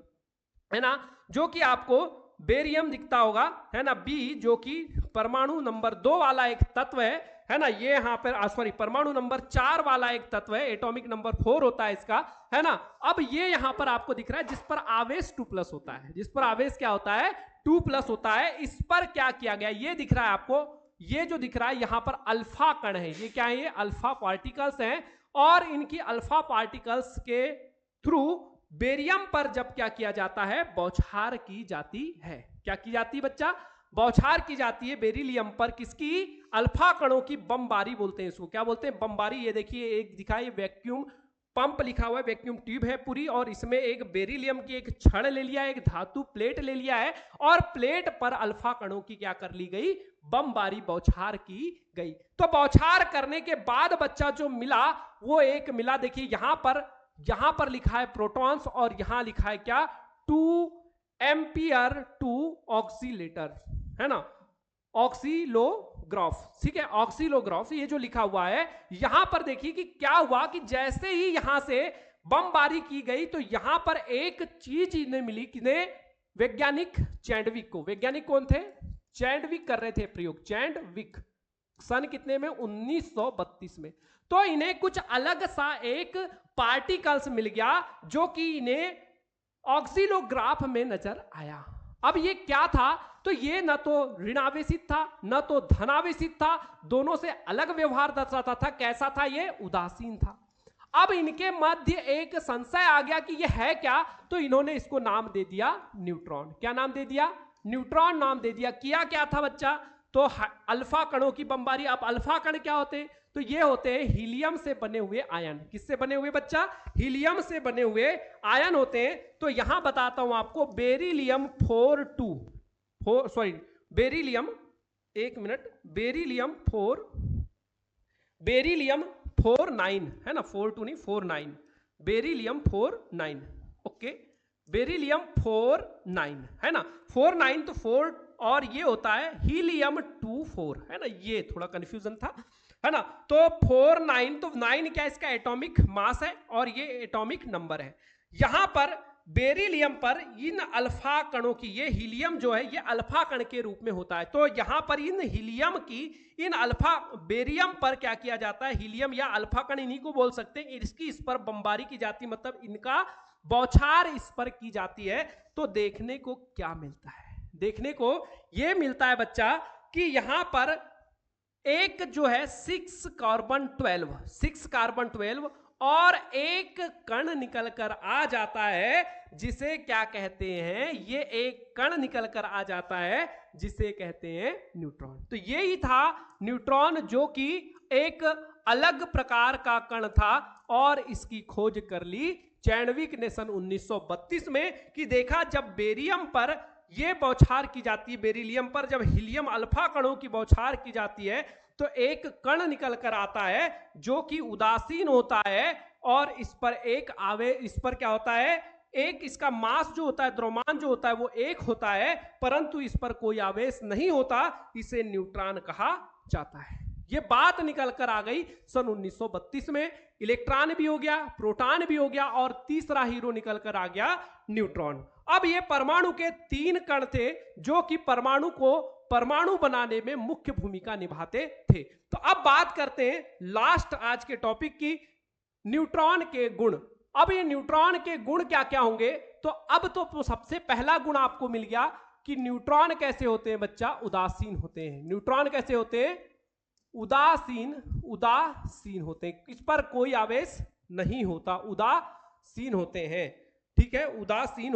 है ना, जो कि आपको बेरियम दिखता होगा, है ना। बी जो कि परमाणु नंबर 2 वाला एक तत्व है ना। ये यहाँ पर परमाणु नंबर 4 वाला एक तत्व है, एटॉमिक नंबर 4 होता है इसका, है ना। अब ये यहाँ पर आपको दिख रहा है जिस पर आवेश 2+ होता है, जिस पर आवेश क्या होता है? 2+ होता है। इस पर क्या किया गया, ये दिख रहा है आपको, ये जो दिख रहा है यहाँ पर अल्फा कण है। ये क्या है? ये अल्फा पार्टिकल्स हैं, और इनकी अल्फा पार्टिकल्स के थ्रू बेरियम पर जब क्या किया जाता है, बौछार की जाती है। क्या की जाती है बच्चा, बौछार की जाती है बेरिलियम पर, किसकी, अल्फा कणों की बमबारी बोलते हैं इसको। क्या बोलते हैं, बमबारी। ये देखिए एक दिखाई वैक्यूम पंप लिखा हुआ है, वैक्यूम ट्यूब है पूरी, और इसमें एक बेरिलियम की एक छड़ ले लिया है, एक धातु प्लेट ले लिया है, और प्लेट पर अल्फा कणों की क्या कर ली गई, बमबारी, बौछार की गई। तो बौछार करने के बाद बच्चा जो मिला वो एक मिला, देखिए यहां पर लिखा है प्रोटॉन्स, और यहां लिखा है क्या, 2 एम्पियर टू ऑक्सीलेटर, है ना, ऑक्सीलोग्राफ। ठीक है, ऑक्सीलोग्राफ ये जो लिखा हुआ है, यहां पर देखिए कि क्या हुआ कि जैसे ही यहां से बमबारी की गई तो यहां पर एक चीज इन्हें मिली, किन्हें, वैज्ञानिक चैंडविक को। वैज्ञानिक कौन थे, चैंडविक कर रहे थे प्रयोग, चैंडविक, सन कितने में, 1932 में। तो इन्हें कुछ अलग सा एक पार्टिकल्स मिल गया जो कि इन्हें ऑक्सीलोग्राफ में नजर आया। अब ये क्या था, तो ये न तो ऋणावेशित था न तो धनावेशित था, दोनों से अलग व्यवहार दर्शाता था। कैसा था ये, उदासीन था। अब इनके मध्य एक संशय आ गया कि ये है क्या, तो इन्होंने इसको नाम दे दिया न्यूट्रॉन। क्या नाम दे दिया, न्यूट्रॉन नाम दे दिया। किया क्या था बच्चा, तो अल्फा कणों की बमबारी। अब अल्फा कण क्या होते हैं, तो ये होते हैं हीलियम से बने हुए आयन। किससे बने हुए बच्चा, हीलियम से बने हुए आयन होते हैं। तो यहां बताता हूं आपको, बेरिलियम 4 सॉरी बेरिलियम, एक मिनट, बेरिलियम 49 है ना, 42 नहीं 49, बेरिलियम 49, ओके, बेरिलियम 49 है ना, 49 तो 4, और ये होता है हीलियम 24, है ना, ये थोड़ा कंफ्यूजन था, है ना। तो 49, तो 9 क्या इसका एटॉमिक मास है, और ये एटॉमिक नंबर है। यहां पर बेरिलियम पर इन अल्फा कणों की, ये हीलियम जो है ये अल्फा कण के रूप में होता है। तो यहां पर इन हीलियम की, इन अल्फा, बेरियम पर क्या किया जाता है, हीलियम या अल्फा कण इन्हीं को बोल सकते हैं, इसकी इस पर बमबारी की जाती, मतलब इनका बौछार इस पर की जाती है। तो देखने को क्या मिलता है, देखने को यह मिलता है बच्चा कि यहां पर एक जो है 6 कार्बन 12 और एक कण निकल कर आ जाता है, जिसे क्या कहते हैं, ये एक कण निकल कर आ जाता है जिसे कहते हैं न्यूट्रॉन। तो यही था न्यूट्रॉन, जो कि एक अलग प्रकार का कण था, और इसकी खोज कर ली चैंडविक ने सन 1932 में, कि देखा जब बेरियम पर यह बौछार की जाती है, बेरिलियम पर जब हीलियम अल्फा कणों की बौछार की जाती है, तो एक कण निकल कर आता है जो कि उदासीन होता है, और इस पर एक आवेश, इस पर क्या होता है, एक इसका मास जो होता है, द्रव्यमान जो होता है वो एक होता है, परंतु इस पर कोई आवेश नहीं होता, इसे न्यूट्रॉन कहा जाता है। ये बात निकल कर आ गई सन 1932 में। इलेक्ट्रॉन भी हो गया, प्रोटॉन भी हो गया, और तीसरा हीरो निकल कर आ गया न्यूट्रॉन। अब ये परमाणु के 3 कण थे जो कि परमाणु को परमाणु बनाने में मुख्य भूमिका निभाते थे। तो अब बात करते हैं लास्ट आज के टॉपिक की, न्यूट्रॉन के गुण। अब ये न्यूट्रॉन के गुण क्या क्या होंगे, तो अब तो सबसे पहला गुण आपको मिल गया कि न्यूट्रॉन कैसे होते हैं बच्चा, उदासीन होते हैं। न्यूट्रॉन कैसे होते हैं, उदासीन होते हैं, इस पर कोई आवेश नहीं होता, उदासीन होते हैं। ठीक है, उदासीन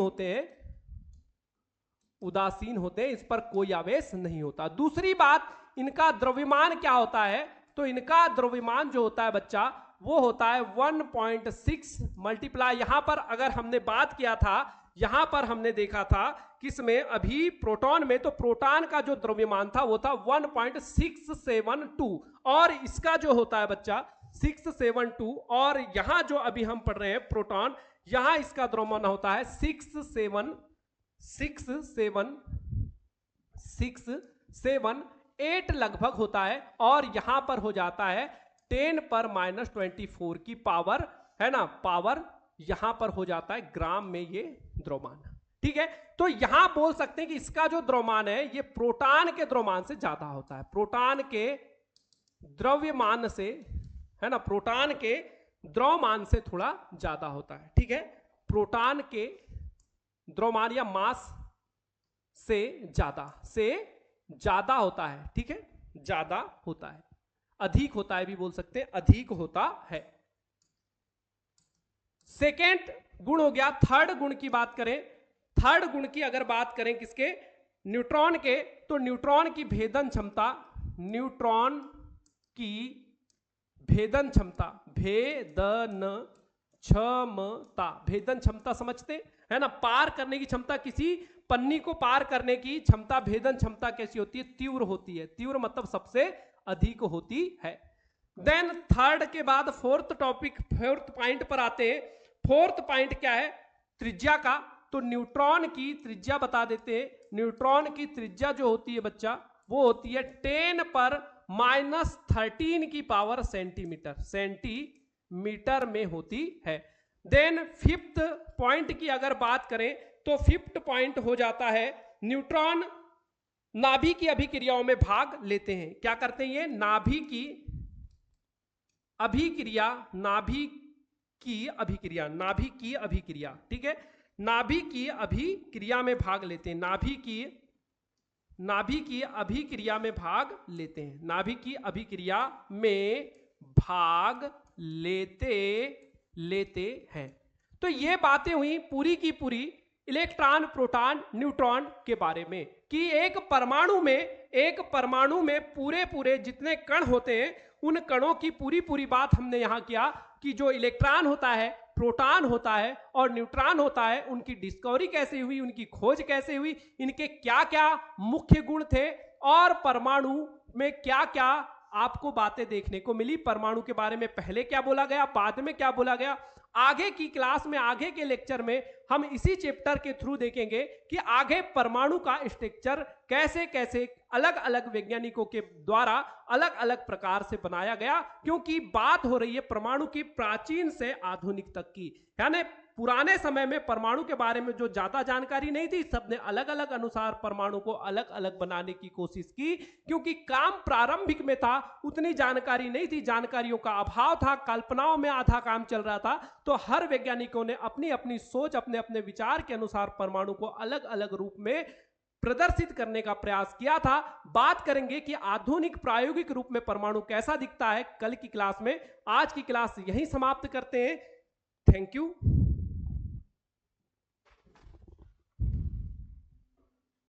होते हैं, इस पर कोई आवेश नहीं होता। दूसरी बात, इनका द्रव्यमान क्या होता है, तो इनका द्रव्यमान जो होता है बच्चा, वो होता है 1.6 मल्टीप्लाई, यहां पर अगर हमने बात किया था, यहां पर हमने देखा था किसमें, अभी प्रोटॉन में, तो प्रोटॉन का जो द्रव्यमान था वो था 1.672, और इसका जो होता है बच्चा 672, और यहां जो अभी हम पढ़ रहे हैं प्रोटॉन, यहां इसका द्रव्यमान होता है 678 लगभग होता है, और यहां पर हो जाता है 10⁻24 की पावर, है ना, पावर यहां पर हो जाता है ग्राम में ये द्रव्यमान। ठीक है, तो यहां बोल सकते हैं कि इसका जो द्रव्यमान है ये प्रोटॉन के द्रव्यमान से ज्यादा होता है, प्रोटॉन के द्रव्यमान से, है ना, प्रोटॉन के द्रव्यमान से थोड़ा ज्यादा होता है। ठीक है, प्रोटॉन के द्रव्यमान या मास से ज्यादा होता है। ठीक है, ज्यादा होता है, अधिक होता है भी बोल सकते हैं, अधिक होता है। सेकेंड गुण हो गया। थर्ड गुण की बात करें, थर्ड गुण की अगर बात करें किसके, न्यूट्रॉन के, तो न्यूट्रॉन की भेदन क्षमता, न्यूट्रॉन की भेदन क्षमता, भेदन क्षमता, भेदन क्षमता समझते है ना, पार करने की क्षमता, किसी पन्नी को पार करने की क्षमता, भेदन क्षमता कैसी होती है, तीव्र होती है। तीव्र मतलब सबसे अधिक होती है। देन थर्ड के बाद फोर्थ टॉपिक, फोर्थ पॉइंट पर आते हैं। फोर्थ पॉइंट क्या है, त्रिज्या का। तो न्यूट्रॉन की त्रिज्या बता देते हैं। न्यूट्रॉन की त्रिज्या जो होती है बच्चा, वो होती है 10 पर -13 की पावर सेंटीमीटर, सेंटीमीटर में होती है। देन फिफ्थ पॉइंट की अगर बात करें तो फिफ्थ पॉइंट हो जाता है, न्यूट्रॉन नाभि की अभिक्रियाओं में भाग लेते हैं। क्या करते हैं ये, नाभि की अभिक्रिया, नाभि की अभिक्रिया, नाभि की अभिक्रिया, ठीक है, नाभि की अभिक्रिया में भाग लेते हैं। नाभि की अभिक्रिया में भाग लेते हैं। नाभि की अभिक्रिया में भाग लेते हैं। तो ये बातें हुई पूरी की पूरी इलेक्ट्रॉन, प्रोटॉन, न्यूट्रॉन के बारे में, कि एक परमाणु में पूरे जितने कण होते हैं, उन कणों की पूरी बात हमने यहां किया, कि जो इलेक्ट्रॉन होता है, प्रोटॉन होता है और न्यूट्रॉन होता है, उनकी डिस्कवरी कैसे हुई, उनकी खोज कैसे हुई, इनके क्या क्या मुख्य गुण थे, और परमाणु में क्या क्या आपको बातें देखने को मिली। परमाणु के बारे में पहले क्या बोला गया, बाद में क्या बोला गया। आगे की क्लास में, आगे के लेक्चर में हम इसी चैप्टर के थ्रू देखेंगे कि आगे परमाणु का स्ट्रक्चर कैसे कैसे अलग अलग वैज्ञानिकों के द्वारा अलग अलग प्रकार से बनाया गया, क्योंकि बात हो रही है परमाणु की प्राचीन से आधुनिक तक की। यानी पुराने समय में परमाणु के बारे में जो ज्यादा जानकारी नहीं थी, सबने अलग अलग अनुसार परमाणु को अलग अलग बनाने की कोशिश की, क्योंकि काम प्रारंभिक में था, उतनी जानकारी नहीं थी, जानकारियों का अभाव था, कल्पनाओं में आधा काम चल रहा था। तो हर वैज्ञानिकों ने अपनी अपनी सोच, अपने अपने विचार के अनुसार परमाणु को अलग अलग रूप में प्रदर्शित करने का प्रयास किया था। बात करेंगे कि आधुनिक प्रायोगिक रूप में परमाणु कैसा दिखता है कल की क्लास में। आज की क्लास यहीं समाप्त करते हैं। Thank you.